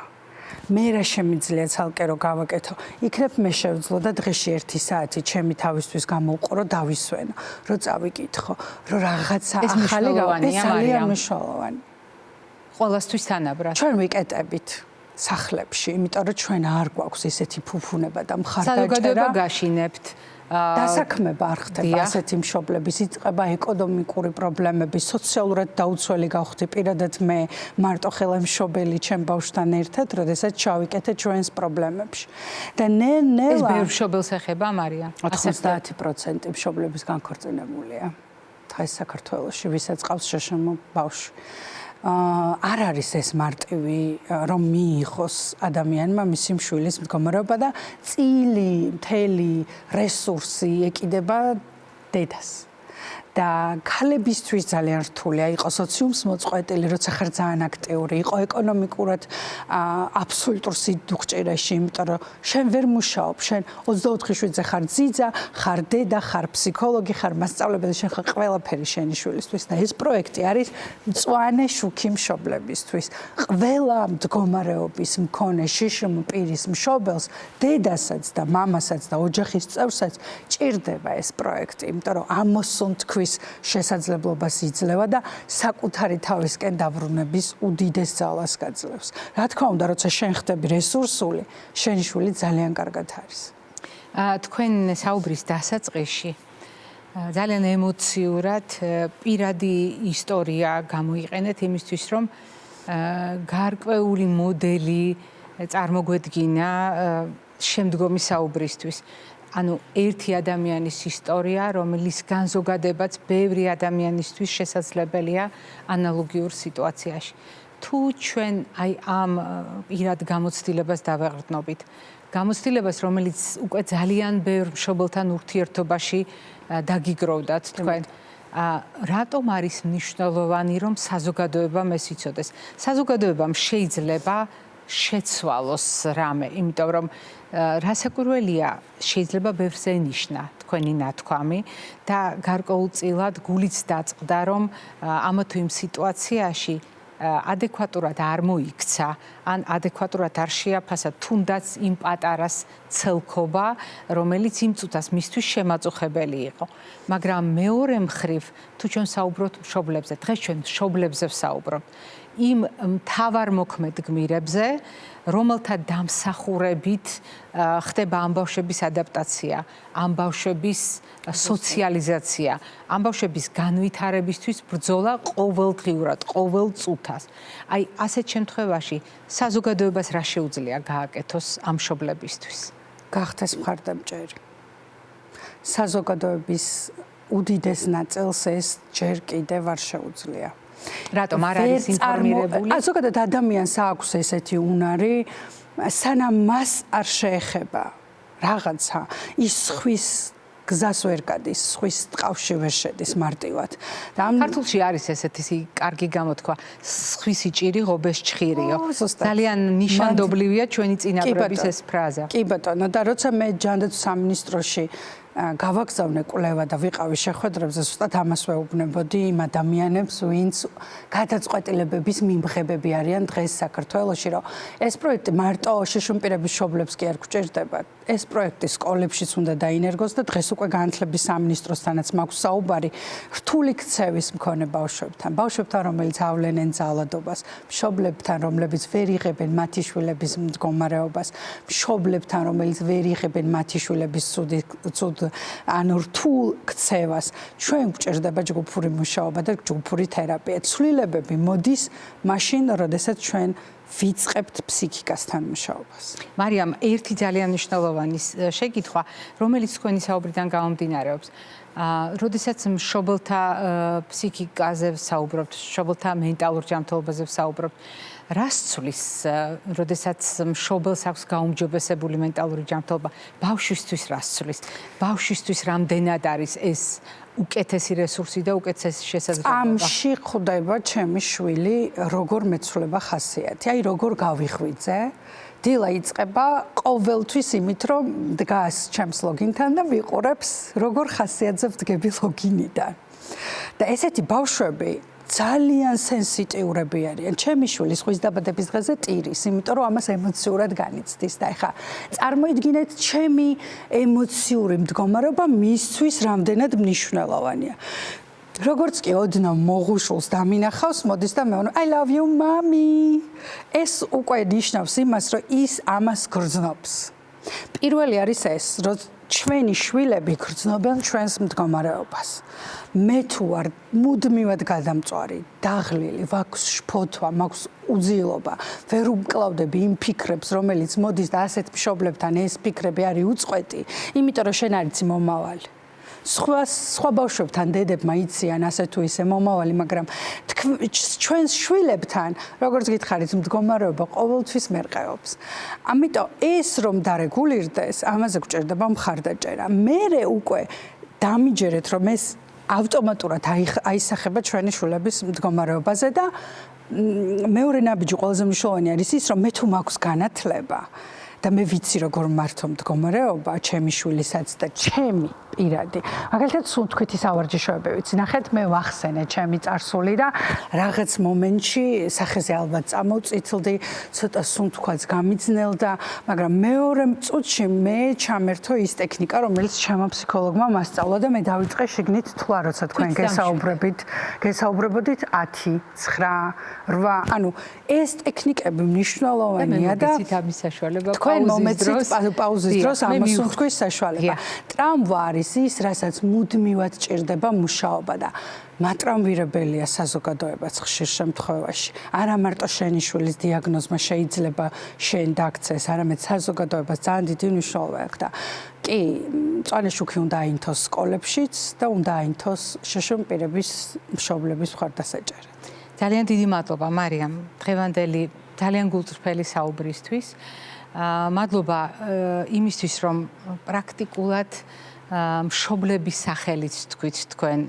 მე რა შემიძლია ცალკე რომ გავაკეთო. იქნებ მე შევძლო და დღეში 1 საათი ჩემი თავისთვის გამოვყო, რომ დავისვენო, რომ წავიკითხო, რომ რაღაცა ახალი ეს ძალიან მნიშვნელოვანი. ყველასთვის თანაბრად. ჩვენ ვიკეტებით სახლებში, იმიტომ რომ ჩვენ არ გვაქვს ესეთი ფუფუნება და მხარდაჭერა. საზოგადოება გაშინებთ. დასაქმება არ ხდება ასეთი მშობლების, იწყება ეკონომიკური პრობლემები, სოციალურად დაუცველი გავხდი პირადად მე მარტო ხელა მშობელი ჩემ ბავშვთან ერთად, როდესაც ჩავიკეთე ჩვენს პრობლემებში. და ნელ-ნელა ეს ბევრ მშობელს ეხება, მარია. 90% მშობლების განქორწინებულია. დღეს საქართველოში ვისაც ყავს შეშემო ბავშვი. არ არის ეს მარტივი, რომ მიიღოს ადამიანმა მისი შვილის მდგომარეობა და წილი, მთელი რესურსი ეკიდება დედას. და ქალებისთვის ძალიან რთულია იყო სოციუმს მოწყვეტილი, როცა ხარ ძალიან აქტიური, იყო ეკონომიკურად აბსოლუტურ სიდუხჭირეში, იმიტომ რომ შენ ვერ მუშაობ, შენ 24 შვიდზე ხარ ძიძა, ხარ დედა, ხარ ფსიქოლოგი, ხარ მასწავლებელი, შენ ხარ ყველაფერი შენი შვილისთვის და ეს პროექტი არის მწვანე შუქი მშობლებისთვის. ყველა მდგომარეობის მქონე შიშრმ პირის მშობელს, დედასაც და მამასაც და ოჯახის წევრსაც ჭირდება ეს პროექტი, იმიტომ რომ ამოსულ თქვის შესაძლებლობას იძლევა და საკუთარი თავისკენ დაბრუნების უდიდეს ძალას გაძლევს. რა თქმა უნდა, როცა შენ ხდები რესურსული, შენი შვილი ძალიან კარგად არის. თქვენ საუბრის დასაწყისში ძალიან ემოციურად პირადი ისტორია გამოიყენეთ იმისთვის, რომ გარკვეული მოდელი წარმოგვედგინა შემდგომი საუბრისთვის. ანუ ერთი ადამიანის ისტორია, რომელიც განზოგადებაც ბევრი ადამიანისთვის შესაძლებელია ანალოგიურ სიტუაციაში. თუ ჩვენ აი ამ პირად გამოცდილებას დავეყრდნობით, გამოცდილებას, რომელიც უკვე ძალიან ბევრ მშობელთან ურთიერთობაში დაგიგროვდათ თქვენ, რატომ არის მნიშვნელოვანი, რომ საზოგადოებამ ეს იცოდეს? საზოგადოებამ შეიძლება შეცვალოს რამე, იმიტომ რომ რასაკვირველია, შეიძლება ბევრს ენიშნა თქვენი ნათქვამი და გარკვეულწილად გულიც დაწყდა, რომ ამა თუ იმ სიტუაციაში ადეკვატურად არ მოიქცა, ან ადეკვატურად არ შეაფასა თუნდაც იმ პატარას ცელქობა, რომელიც იმ წუთას მისთვის შემაწუხებელი იყო. მაგრამ მეორე მხრივ, თუ ჩვენ საუბრობთ მშობლებზე, დღეს ჩვენ მშობლებზე ვსაუბრობთ, იმ მთავარ მოქმედ გმირებზე, რომელთა დამსახურებით ხდება ამ ბავშვების ადაპტაცია, ამ ბავშვების სოციალიზაცია, ამ ბავშვების განვითარებისთვის ბრძოლა ყოველდღიურად, ყოველ წუთას. აი, ასეთ შემთხვევაში საზოგადოებას რა შეუძლია გააკეთოს ამ მშობლებისთვის? გახდეს მხარდამჭერი. საზოგადოების უდიდეს ნაწილს ეს ჯერ კიდევ არ შეუძლია. რატომ არ არის ინფორმირებული? ზოგადად ადამიანს აქვს ესეთი უნარი, სანამ მას არ შეეხება რაღაცა, ის ხვის გზას ვერ გადის, ხვის ტყავში ვერ შედის მარტივად. ქართულში არის ესეთი კარგი გამოთქვა, სხვისი ჭირი ღობეს ჩხირიო. ძალიან ნიშანდობლივია ჩვენი წინაპრების ეს ფრაზა. კი ბატონო, და როცა მე ჯანდაცვის სამინისტროში გავაგზავნე კვლევა და ვიყავი შეხვედრებზე, ზუსტად ამას ვეუბნებოდი იმ ადამიანებს, ვინც გადაწყვეტილებების მიმღებები არიან დღეს საქართველოში, რომ ეს პროექტი მარტო შიშუმპირების მშობლებს კი არ გვჭირდება. ეს პროექტი სკოლებშიც უნდა დაინერგოს და დღეს უკვე განათლების სამინისტროსთანაც მაქვს საუბარი რთული ქცევის მქონე ბავშვებთან, რომელიც ავლენენ ძალადობას, მშობლებთან, რომლებიც ვერ იღებენ მათი შვილების მდგომარეობას, მშობლებთან, რომელიც ვერ იღებენ მათი შვილების ცუდ ანუ რთულ ქცევას. ჩვენ გვჭირდება ჯგუფური მუშაობა და ჯგუფური თერაპია. ცვლილებები მოდის მაშინ, როდესაც ჩვენ ვიწყებთ ფსიქიკასთან მუშაობას. მარიამ, ერთი ძალიან მნიშვნელოვანი შეკითხვა, რომელიც თქვენი საუბრიდან გამომდინარეობს. როდესაც მშობელთა ფსიქიკაზე ვსაუბრობთ, მშობელთა მენტალურ ჯანმრთელობაზე ვსაუბრობთ, რას ცვლის, როდესაც მშობელს აქვს გაუმჯობესებული მენტალური ჯანმრთელობა, ბავშვისთვის რას ცვლის? ბავშვისთვის რამდენად არის ეს უკეთესი რესურსი და უკეთესი შესაძლებლობა? ამში ხვდება ჩემი შვილი, როგორ მეცვლება ხასიათი. აი, როგორ გავიხვიძე? დილა იწყება ყოველთვის იმით, რომ დგას ჩემს ლოგინთან და ვიყურებს, როგორ ხასიათზე ვდგები ლოგინიდან. და ესეთი ბავშვები ძალიან სენსიტიურები არიან. ჩემი შვილი ხვის დაბადების დღეზე ტირის, იმიტომ რომ ამას ემოციურად განიცდის და ეხა წარმოიდგინეთ, ჩემი ემოციური მდგომარეობა მისთვის რამდენად მნიშვნელოვანია. როგორც კი ოდნავ მოღუშულს დამინახავს, მოდის და მეუბნება, I love you, mommy. ეს უკვე ნიშნავს იმას, რომ ის ამას გრძნობს. პირველი არის ეს, რომ ჩვენი შვილები გრძნობენ ჩვენს მდგომარეობას. მე თუ არ მუდმივად გადამწვარი, დაღლილი, ვაქვს შფოთვა, მაქვს უძილობა, ვერ უმკლავდები იმ ფიქრებს, რომელიც მოდის და ასეთ მშობლებთან ეს ფიქრები არის უწყვეტი, იმიტომ რომ შენ არ იცი მომავალი. სხვა ბავშვებთან დედებმა იციან ასე თუ ისე მომავალი, მაგრამ ჩვენს შვილებთან, როგორც გითხარით, მდგომარეობა ყოველთვის მერყეობს. ამიტომ ეს რომ დარეგულირდეს, ამაზე გვჭირდება მხარდაჭერა. მერე უკვე დამიჯერეთ, რომ ეს ავტომატურად აისახება ჩვენი შვილების მდგომარეობაზე და მეორე ნაბიჯი ყველაზე მნიშვნელოვანი არის ის, რომ მე თუ მაქვს განათლება და მე ვიცი როგორ მართო მდგომარეობა ჩემი შვილისაც და ჩემი პირადი. მაგალითად, სუნთქვითი სავარჯიშოები ვიცი. ნახეთ, მე ვახსენე ჩემი წარსული და რაღაც მომენტში სახეზე ალბათ წამოვწითლდი, ცოტა სუნთქვაც გამიძნელდა, მაგრამ მეორე წუთში მე ჩამერთო ის ტექნიკა, რომელიც ჩემო ფსიქოლოგმა მასწავლა და მე დავიწყე შიგნით თვლა, როცა თქვენ გესაუბრებოდით 10, 9, 8. ანუ ეს ტექნიკები მნიშვნელოვანია და ამის საშუალება პაუზის დროს ამასუნთქვის საშუალება. ტრამვა არის ის, რასაც მუდმივად ჭირდება მუშაობა და მატრამვირებელია საზოგადოებაც ხშირ შემთხვევაში. არა მარტო შენი შვილის დიაგნოზმა შეიძლება შენ დაგცეს, არამედ საზოგადოებას ძალიან დიდი მნიშვნელობა აქვს და კი, მწვანე შუქი უნდა აინთოს სკოლებშიც და უნდა აინთოს შშმ პირების მშობლების მხარდასაჭერად. ძალიან დიდი მადლობა მარიამ დღევანდელი ძალიან გულწრფელი საუბრისთვის. მადლობა იმისთვის, რომ პრაქტიკულად მშობლების სახელით თქვით თქვენ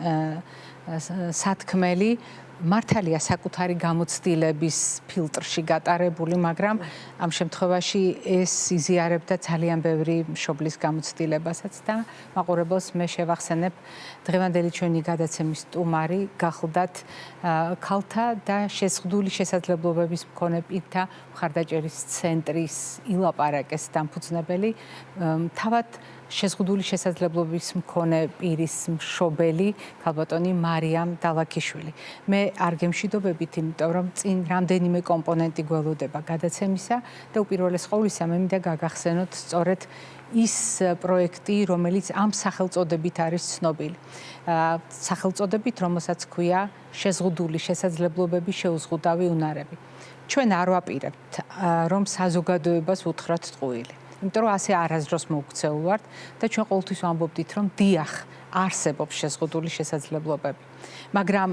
სათქმელი მართალია საკუთარი გამოცდილების ფილტრში გატარებული, მაგრამ ამ შემთხვევაში ეს იზიარებდა ძალიან ბევრი მშობლის გამოცდილებასაც და მაყურებელს მე შევახსენებ დღევანდელი ჩვენი გადაცემის სტუმარი გახლდათ ქალთა და შეზღუდული შესაძლებლობების მქონე პირთა მხარდაჭერის ცენტრის ილაპარაკეს დამფუძნებელი თავად შეზღუდული შესაძლებლობის მქონე პირის მშობელი ქალბატონი მარიამ დალაქიშვილი. მე არ გემშვიდობებით, იმიტომ რომ წინ რამდენიმე კომპონენტი გველოდება გადაცემისა და უპირველეს ყოვლისა მე მინდა გაგახსენოთ სწორედ ის პროექტი, რომელიც ამ სახელწოდებით არის ცნობილი. სახელწოდებით, რომელსაც ქვია შეზღუდული შესაძლებლობების შეუზღუდავი უნარები. ჩვენ არ ვაპირებთ, რომ საზოგადოებას უთხრათ ტყუილი. იმიტომ რომ ასე არასდროს მოუქცეულ ვართ და ჩვენ ყოველთვის ვამბობდით, რომ დიახ, არსებობს შეზღუდული შესაძლებლობები. მაგრამ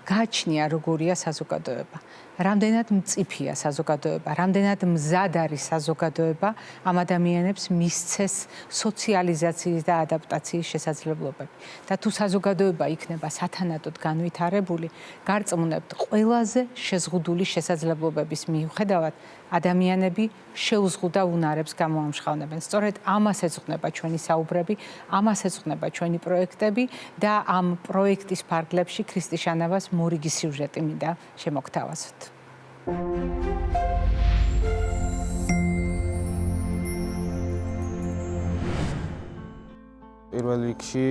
გააჩნია როგორია საზოგადოება. რამდენად მწიფია საზოგადოება, რამდენად მზად არის საზოგადოება ამ ადამიანებს მისცეს სოციალიზაციის და ადაპტაციის შესაძლებლობები. და თუ საზოგადოება იქნება სათანადოდ განვითარებული, გარწმუნებთ, ყველაზე შეზღუდული შესაძლებლობების მიუხედავად ადამიანები შეუზღუდავ უნარებს გამოამშღავნებენ. სწორედ ამას ეძღვნება ჩვენი საუბრები, ამას ეძღვნება ჩვენი პროექტები და ამ პროექტის ფარგლებში ქრისტიშანავას მორიგი სიუჟეტი მინდა შემოგთავაზოთ. პირველ რიგში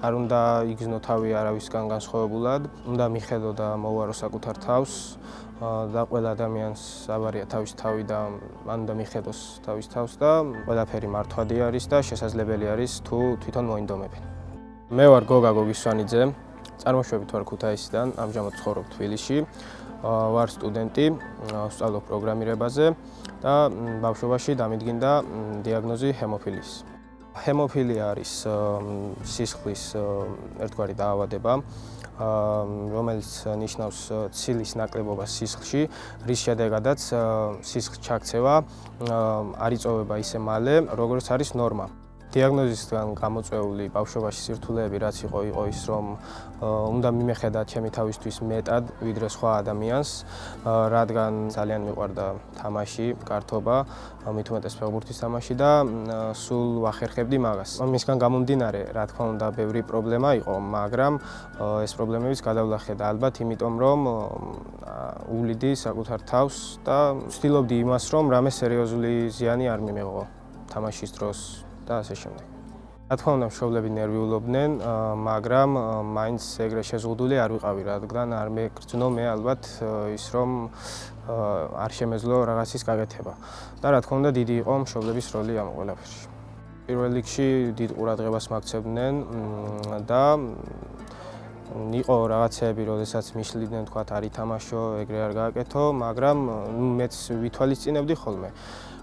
არ უნდა იგრძნო თავი არავისგან განსხვავებულად, უნდა მიხედო და მოვარო საკუთარ თავს და ყველა ადამიანს აბარია თავის თავი და მან უნდა მიხედოს თავის თავს და ყველაფერი მართვადი არის და შესაძლებელი არის თუ თვითონ მოინდომებენ. მე ვარ გოგა გოგისვანიძე, წარმოშობით ვარ ქუთაისიდან, ამჟამად ცხოვრობ თბილისში. ვარ სტუდენტი, ვსწავლობ პროგრამირებაზე და ბავშვობაში დამიდგინდა დიაგნოზი ჰემოფილიის. ჰემოფილია არის სისხლის ერთგვარი დაავადება, რომელიც ნიშნავს ცილის ნაკლებობას სისხლში, რის შედეგადაც სისხლის ჩაქცევა არ იწოვება ისე მალე, როგორც არის ნორმა. დიაგნოზისგან გამოწვეული ბავშვობაში სირთულეები რაც იყო ის, რომ უნდა მიმეხედა ჩემი თავისთვის მეტად ვიდრე სხვა ადამიანს, რადგან ძალიან მიყვარდა თამაში, კართობა, მით უმეტეს ფეხბურთის თამაში და სულ ვახერხებდი მაგას. მისგან გამომდინარე, რა თქმა უნდა, ბევრი პრობლემა იყო, მაგრამ ეს პრობლემებიც გადავლახე და ალბათ იმიტომ, რომ უვლიდი საკუთარ თავს და ვცდილობდი იმას, რომ რამე სერიოზული ზიანი არ მიმეღო თამაშის დროს. და ასე შემდეგ. რა თქმა უნდა, მშობლები ნერვიულობდნენ, მაგრამ მაინც ეგრე შეზღუდული არ ვიყავი, რადგან არ მეგრძნო მე ალბათ ის, რომ არ შემეძლო რაღაცის გაკეთება. და რა თქმა უნდა, დიდი იყო მშობლების როლი ამ ყველაფერში. პირველ რიგში დიდ ყურადღებას მაქცევდნენ და იყო რაღაცეები, როდესაც მიშლიდნენ, თქვათ, არ ითამაშო, ეგრე არ გააკეთო, მაგრამ მეც ვითვალისწინებდი ხოლმე.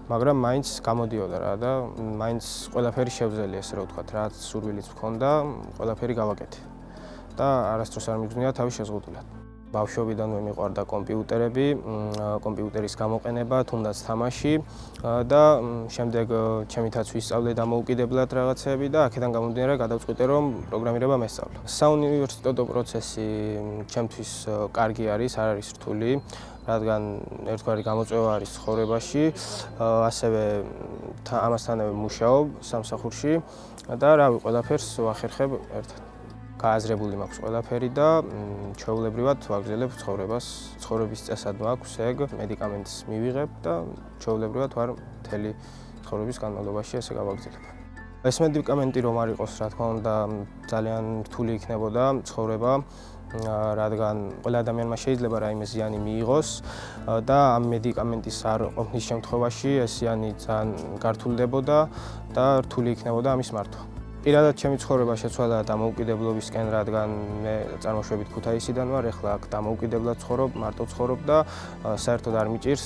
მაგრამ მაინც გამოდიოდა რა და მაინც ყველაფერი შევძელი, ესე რომ ვთქვათ, რაც სურვილიც მქონდა, ყველაფერი გავაკეთე. და არასდროს არ მიგზნია თავი შეზღუდულად. ბავშვობიდანვე მიყვარდა კომპიუტერები, კომპიუტერის გამოყენება, თუნდაც თამაში და შემდეგ ჩემითაც ვისწავლე დამოუკიდებლად რაღაცები და აქედან გამომდინარე გადავწყვიტე რომ პროგრამირება მესწავლე. საუნივერსიტეტო პროცესი ჩემთვის კარგი არის, არ არის რთული, რადგან ერთგვარი გამოწვევა არის ცხოვრებაში, ასევე ამასთანავე მუშაობ სამსახურში და რავი, ყველაფერს ვახერხებ ერთად. გააზრებული მაქვს ყველაფერი და ჩვეულებრივად ვაგრძელებ ცხოვრებას. ცხოვრების წესად მაქვს ეგ, მედიკამენტს მივიღებ და ჩვეულებრივად ვარ მთელი ცხოვრების განმავლობაში ესე გავაგრძელებ. ეს მედიკამენტი რომ არ იყოს, რა თქმა უნდა, ძალიან რთული იქნებოდა ცხოვრება, რადგან ყველა ადამიანმა შეიძლება რაიმე ზიანი მიიღოს და ამ მედიკამენტის არ ყოფნის შემთხვევაში ეს ზიანი ძალიან გართულდებოდა და რთული იქნებოდა ამის მართვა. პირადად ჩემი ცხოვრება შეცვალა დამოუკიდებლობისკენ, რადგან მე წარმოშობით ქუთაისიდან ვარ, ეხლა აქ დამოუკიდებლად ცხოვრობ, მარტო ცხოვრობ და საერთოდ არ მიჭირს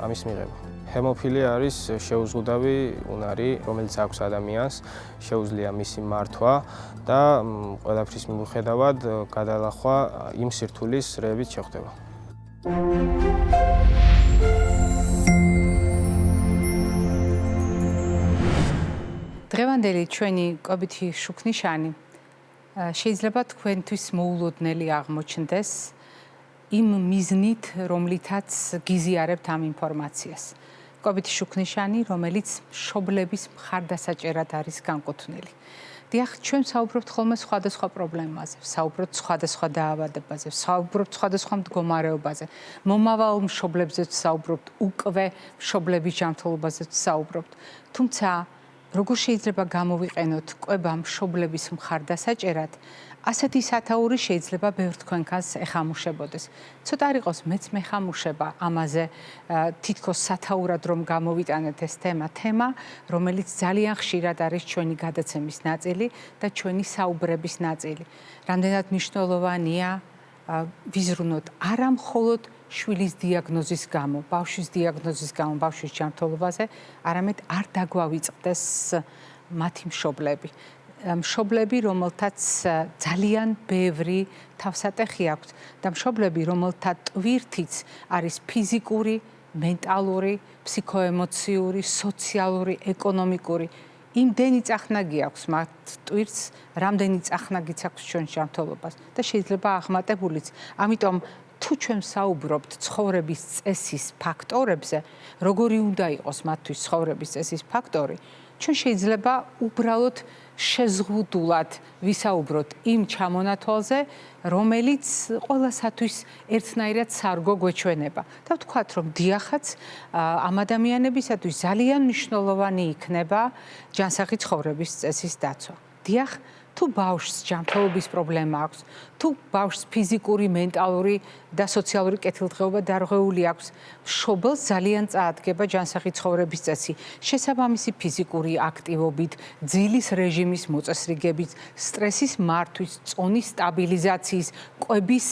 ამის მიღება. ჰემოფილია არის შეუზღუდავი უნარი, რომელიც აქვს ადამიანს, შეუძლია მისი მართვა და ყველაფრის მიუხედავად გადალახვა იმ სირთულის რეებით შეხვდება. დღევანდელი ჩვენი კვებითი შუქნიშანი შეიძლება თქვენთვის მოულოდნელი აღმოჩნდეს იმ მიზნით, რომლითაც გიზიარებთ ამ ინფორმაციას. კვებითი შუქნიშანი, რომელიც მშობლების მხარდასაჭერად არის განკუთვნილი. დიახ, ჩვენ საუბრობთ ხოლმე სხვადასხვა პრობლემაზე, საუბრობთ სხვადასხვა დაავადებაზე, საუბრობთ სხვადასხვა მდგომარეობაზე. მომავალ მშობლებზეც საუბრობთ, უკვე მშობლების ჯანმრთელობაზეც საუბრობთ. თუმცა როგორ შეიძლება გამოვიყენოთ კვება მშობლების მხარდასაჭერად, ასეთი სათაური შეიძლება ბევრ თქვენგანს ეხამუშებოდეს. ცოტა არ იყოს მეც მეხამუშება ამაზე თითქოს სათაურად რომ გამოვიტანეთ ეს თემა, რომელიც ძალიან ხშირად არის ჩვენი გადაცემის ნაწილი და ჩვენი საუბრების ნაწილი. რამდენად მნიშვნელოვანია ვიზრუნოთ არა მხოლოდ შვილის დიაგნოზის გამო, ბავშვის დიაგნოზის გამო, ბავშვის ჯანმრთელობაზე, არამედ არ დაგვავიწყდეს მათი მშობლები. მშობლები, რომელთაც ძალიან ბევრი თავსატეხი აქვთ და მშობლები, რომელთა ტვირთიც არის ფიზიკური, მენტალური, ფსიქოემოციური, სოციალური, ეკონომიკური. იმდენი წახნაგი აქვს მათ ტვირთს, რამდენი წახნაგიც აქვს ჩვენ ჯანმრთელობას და შეიძლება აღმატებულიც. ამიტომ თუ ჩვენ საუბრობთ ცხოვრების წესის ფაქტორებზე, როგორი უნდა იყოს მათთვის ცხოვრების წესის ფაქტორი, ჩვენ შეიძლება უბრალოდ შეზღუდულად ვისაუბროთ იმ ჩამონათვალზე, რომელიც ყველასათვის ერთნაირად სარგო გვეჩვენება. და ვთქვათ, რომ დიახაც ამ ადამიანებისათვის ძალიან მნიშვნელოვანი იქნება ჯანსაღი ცხოვრების წესის დაცვა. დიახ, თუ ბავშვს ჯანმრთელობის პრობლემა აქვს, თუ ბავშვს ფიზიკური, მენტალური და სოციალური კეთილდღეობა დარღვეული აქვს, მშობელს ძალიან წაადგება ჯანსაღი ცხოვრების წესი, შესაბამისი ფიზიკური აქტივობით, ძილის რეჟიმის მოწესრიგებით, სტრესის მართვის, წონის სტაბილიზაციის, კვების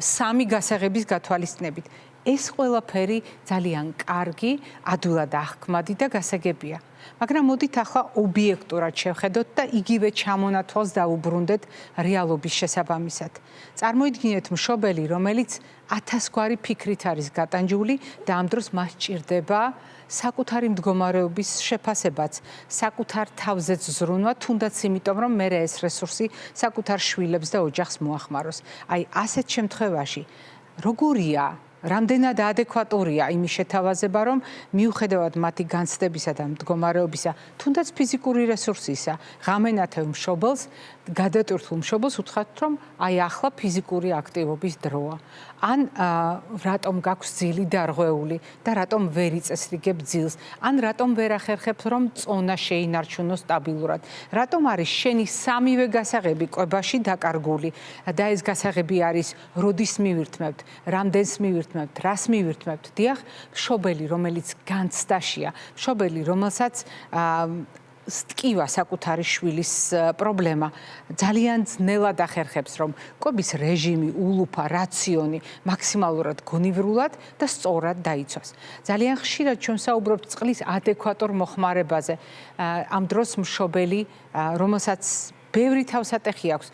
სამი გასაღების გათვალისწინებით. ეს ყველაფერი ძალიან კარგი, ადვილად აღქმადი და გასაგებია. მაგრამ მოდით ახლა ობიექტურად შევხედოთ და იგივე ჩამონათვალს დავუბრუნდეთ რეალობის შესაბამისად. წარმოიდგინეთ მშობელი, რომელიც 1000 გვარი ფიქრით არის გატანჯული და ამ დროს მას სჭირდება საკუთარი მდგომარეობის შეფასებაც, საკუთარ თავზეც ზრუნვა, თუნდაც იმიტომ, რომ მე ეს რესურსი საკუთარ შვილებს და ოჯახს მოახმაროს. აი, ასეთ შემთხვევაში როგორია რამდენად ადეკვატურია იმის შეთავაზება, რომ მიუხედავად მათი განცდებისა და მდგომარეობისა, თუნდაც ფიზიკური რესურსისა, ღამენათევ მშობელს, გადატვირთულ მშობელს უთხრათ, რომ აი ახლა ფიზიკური აქტივობის დროა. ან რატომ გაქვს ძილი დარღვეული და რატომ ვერ იწესრიგებ ძილს, ან რატომ ვერ ახერხებთ, რომ წონა შეინარჩუნო სტაბილურად. რატომ არის შენი სამივე გასაღები კვებაში დაკარგული და ეს გასაღები არის როდის მივირთმევთ, რამდენს მივირთმევთ, რას მივირთმევთ. დიახ, მშობელი, რომელიც განცდაშია, მშობელი, რომელსაც სტკივა საკუთარი შვილის პრობლემა, ძალიან ძნელად ახერხებს, რომ კვების რეჟიმი, ულუფა, რაციონი მაქსიმალურად გონივრულად და სწორად დაიცვას. ძალიან ხშირად ჩვენ საუბრობთ წყლის ადეკვატურ მოხმარებაზე. ამ დროს მშობელი, რომელსაც ბევრი თავსატეხი აქვს,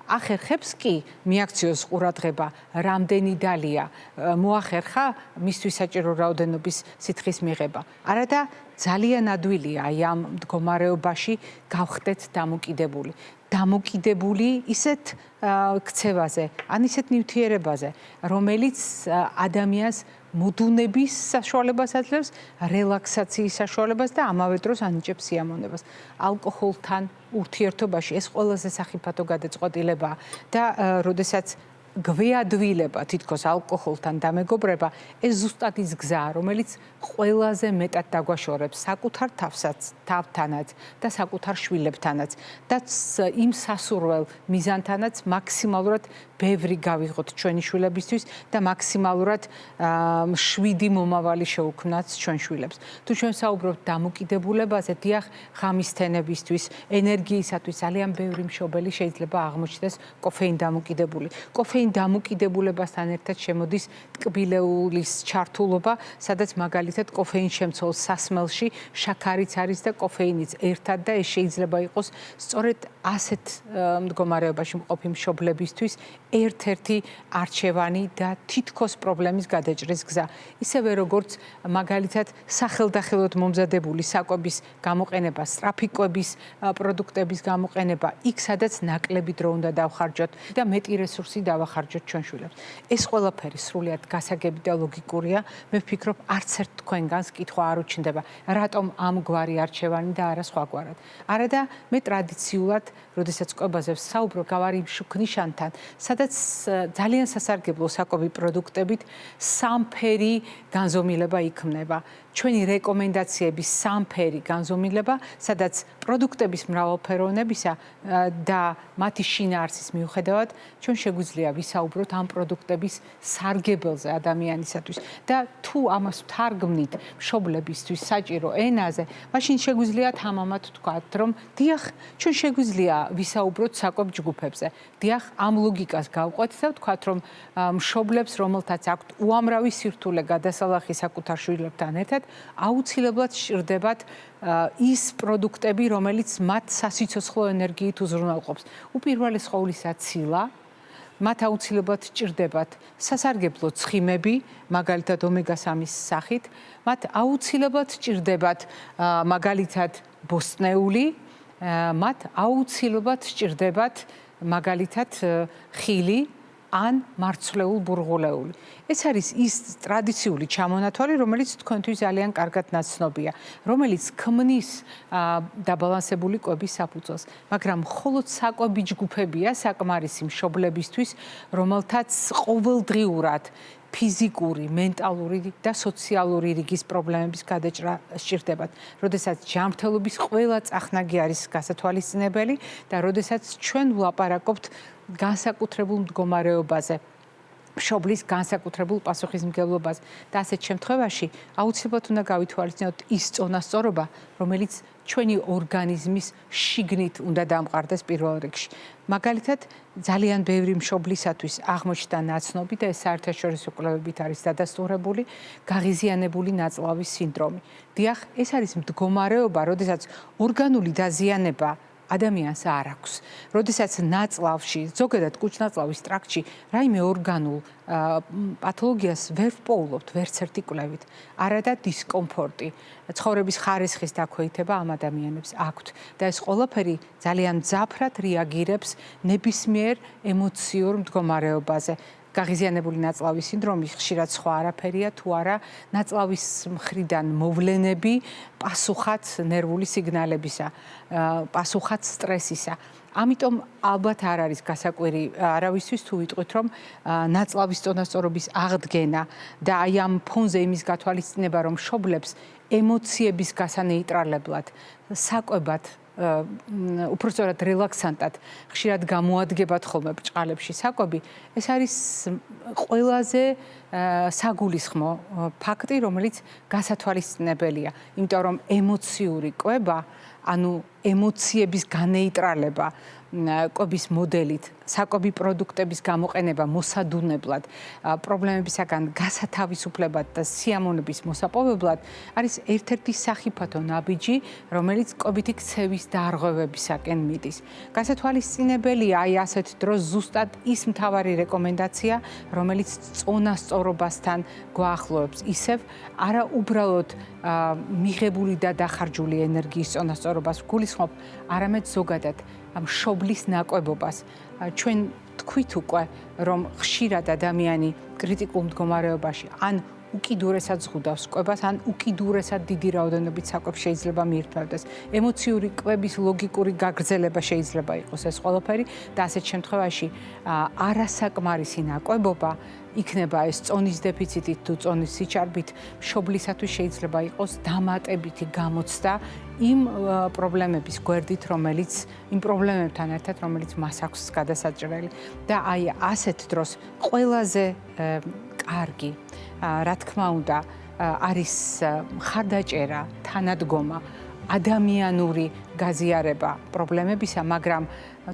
ახერხებს კი მიაქციოს ყურადღება, რამდენი დალია მოახერხა მისთვის საჭირო რაოდენობის სითხის მიღება. არადა ძალიან ადვილია აი ამ მდგომარეობაში გავხდეთ დამოკიდებული. დამოკიდებული ისეთ ქცევაზე, ან ისეთ ნივთიერებაზე, რომელიც ადამიანს მოდუნების საშუალებას აძლევს, რელაქსაციის საშუალებას და ამავე დროს ანიჭებს სიამოვნებას. ალკოჰოლთან ურთიერთობაში ეს ყველაზე სახიფათო გადაწყვეტილებაა და როდესაც გვეადვილება თითქოს ალკოჰოლთან დამეგობრება, ეს ზუსტად ის გზაა, რომელიც ყველაზე მეტად დაგვაშორებს საკუთარ თავთანაც და საკუთარ შვილებთანაც და იმ სასურველ მიზანთანაც მაქსიმალურად ბევრი გავიღოთ ჩვენი შვილებისთვის და მაქსიმალურად შვიდი მომავალი შევქმნათ ჩვენ შვილებს. თუ ჩვენ საუბრობთ დამოკიდებულებაზე, დიახ, ღამის თენებისთვის, ენერგიისათვის ძალიან ბევრი მშობელი შეიძლება აღმოჩნდეს კოფეინ დამოკიდებული. კოფეინ დამოკიდებულებასთან ერთად შემოდის ტკბილეულის ჩართულობა, სადაც მაგალითად კოფეინ შემცველ სასმელში შაქარიც არის და კოფეინიც ერთად და ეს შეიძლება იყოს სწორედ ასეთ მდგომარეობაში მყოფი მშობლებისთვის ერთ-ერთი არჩევანი და თითქოს პრობლემის გადაჭრის გზა. ისევე როგორც მაგალითად სახელდახელოდ მომზადებული საკვების გამოყენება, სწრაფი პროდუქტების გამოყენება, იქ სადაც ნაკლები დრო უნდა დავხარჯოთ და მეტი რესურსი დავახარჯოთ ჩვენ შვილებს. ეს ყველაფერი სრულიად გასაგები და ლოგიკურია. მე ვფიქრობ, არც ერთ თქვენგანს კითხვა არ უჩნდება, რატომ ამგვარი არჩევანი და არა სხვაგვარად. არადა მე ტრადიციულად, როდესაც კვებაზე ვსაუბრობ, გავარი შუქნიშანთან, სადაც ძალიან სასარგებლო საკვები პროდუქტებით სამფერი განზომილება იქმნება. ჩვენი რეკომენდაციების სამფერი განზომილება, სადაც პროდუქტების მრავალფეროვნებისა და მათი შინაარსის მიუხედავად, ჩვენ შეგვიძლია ვისაუბროთ ამ პროდუქტების სარგებელზე ადამიანისათვის და თუ ამას ვთარგმნით მშობლებისთვის საჭირო ენაზე, მაშინ შეგვიძლია თამამად ვთქვათ, რომ დიახ, ჩვენ შეგვიძლია ვისაუბროთ საკვებ ჯგუფებზე. დიახ, ამ ლოგიკას გავყვეთ და ვთქვათ, რომ მშობლებს, რომელთაც აქვთ უამრავი სირთულე გადასალახი საკუთარ შვილებთან ერთად, აუცილებლად სჭირდებათ ის პროდუქტები, რომელიც მათ სასიცოცხლო ენერგიით უზრუნველყოფს. უპირველეს ყოვლისა ცილა, მათ აუცილებლად სჭირდებათ სასარგებლო ცხიმები, მაგალითად ომეგა-3-ის სახით, მათ აუცილებლად სჭირდებათ მაგალითად ბოსტნეული, მათ აუცილებლად სჭირდებათ მაგალითად ხილი ან მარცვლეულ ბურღულეული. ეს არის ის ტრადიციული ჩამონათვალი, რომელიც თქვენთვის ძალიან კარგად ნაცნობია, რომელიც ქმნის დაბალანსებული კვების საფუძველს, მაგრამ მხოლოდ საკვები ჯგუფებია საკმარისი მშობლებისთვის, რომელთაც ყოველდღიურად ფიზიკური, მენტალური და სოციალური რიგის პრობლემების გადაჭრა სჭირდებათ. როდესაც ჯანმრთელობის ყველა წახნაგი არის გასათვალისწინებელი და როდესაც ჩვენ ვლაპარაკობთ განსაკუთრებულ მდგომარეობაზე, მშობლის განსაკუთრებულ პასუხისმგებლობაზე და ასეთ შემთხვევაში აუცილებლად უნდა გავითვალისწინოთ ის წონასწორობა, რომელიც ჩვენი ორგანიზმის შიგნით უნდა დამყარდეს პირველ რიგში. მაგალითად, ძალიან ბევრი მშობლისათვის აღმოჩნდა ნაცნობი და ეს საერთაშორისო კვლევებით არის დადასტურებული გაღიზიანებული ნაწლავის სინდრომი. დიახ, ეს არის მდგომარეობა, როდესაც ორგანული დაზიანება ადამიანს არ აქვს. როდესაც ნაწლავში, ზოგადად კუჭ-ნაწლავის ტრაქტში, რაიმე ორგანულ პათოლოგიას ვერ ვპოულობთ ვერც ერთი კვლევით. არადა დისკომფორტი, ცხოვრების ხარისხის დაქვეითება ამ ადამიანებს აქვთ და ეს ყველაფერი ძალიან მძაფრად რეაგირებს ნებისმიერ ემოციურ მდგომარეობაზე. გაღიზიანებული ნაწლავის სინდრომი ხშირად სხვა არაფერია თუ არა ნაწლავის მხრიდან მოვლენები პასუხად ნერვული სიგნალებისა, პასუხად სტრესისა. ამიტომ ალბათ არ არის გასაკვირი არავისთვის თუ ვიტყვით, რომ ნაწლავის წონასწორობის აღდგენა და აი ამ ფონზე იმის გათვალისწინება, რომ მშობლებს ემოციების გასანეიტრალებლად საკვებად უпростоრად რელაქსანტად ხშირად გამოადგებათ ხოლმე ბრჭყალებში საკვები, ეს არის ყველაზე საგულისხმო ფაქტი, რომელიც გასათვალისწინებელია, იმიტომ რომ ემოციური კვება, ანუ ემოციების განეიტრალება კვების მოდელით, საკვები პროდუქტების გამოყენება მოსადუნებლად, პრობლემებისაგან გასათავისუფლებად და სიამოვნების მოსაპოვებლად არის ერთ-ერთი სახიფათო ნაბიჯი, რომელიც კვებითი ქცევის დარღვევებისაკენ მიდის. გასათვალისწინებელია აი ასეთ დროს ზუსტად ის მთავარი რეკომენდაცია, რომელიც წონასწორობასთან გვაახლოვებს ისევ არა უბრალოდ მიღებული და დახარჯული ენერგიის წონასწორობას გულისხმობ, არამედ ზოგადად მშობლის ნაკლებობას. ჩვენ თქვით უკვე, რომ ხშირად ადამიანი კრიტიკულ მდგომარეობაში ან უკიდურესად ზღუდავს კვებას, ან უკიდურესად დიდი რაოდენობით საკვებს შეიძლება მიირთმევდეს. ემოციური კვების ლოგიკური გაგრძელება შეიძლება იყოს ეს ყველაფერი და ასეთ შემთხვევაში არასაკმარისი ნაკლებობა იქნება ეს წონის დეფიციტით თუ წონის სიჩარბით, მშობლისათვის შეიძლება იყოს დამატებითი გამოცდა იმ პრობლემების გვერდით, იმ პრობლემებთან ერთად, რომელიც მას აქვს გადასაჭრელი. და აი ასეთ დროს ყველაზე კარგი, რა თქმა უნდა, არის მხარდაჭერა, თანადგომა, ადამიანური გაზიარება პრობლემებისა, მაგრამ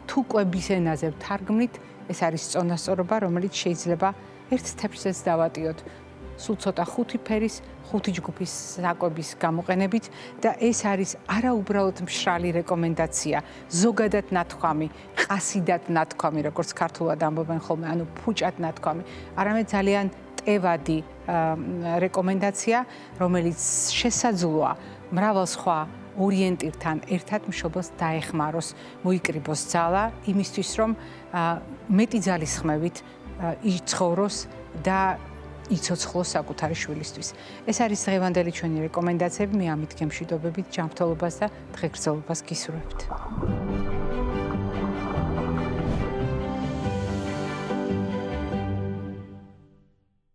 თუ კვების ენაზე ვთარგმნით, ეს არის წონასწორობა, რომელიც შეიძლება ერთ თეფშზეც დავატიოთ. სულ ცოტა ხუთი ფერის, ხუთი ჯგუფის საკვების გამოყენებით და ეს არის არა უბრალოდ მშრალი რეკომენდაცია, ზოგადად ნათქვამი, ყასიდად ნათქვამი, როგორც ქართულად ამბობენ ხოლმე, ანუ ფუჭად ნათქვამი, არამედ ძალიან ტევადი რეკომენდაცია, რომელიც შესაძლოა მრავალ სხვა ორიენტირთან ერთად მშობელს დაეხმაროს, მოიკრიბოს ძალა იმისთვის, რომ მეტი ძალისხმევით იცხოვროს და იცოცხლოს საკუთარი შვილისთვის. ეს არის დღევანდელი ჩვენი რეკომენდაციები. მე ამით გემშვიდობებით, ჯანმრთელობას და დღეგრძელობას გისურვებთ.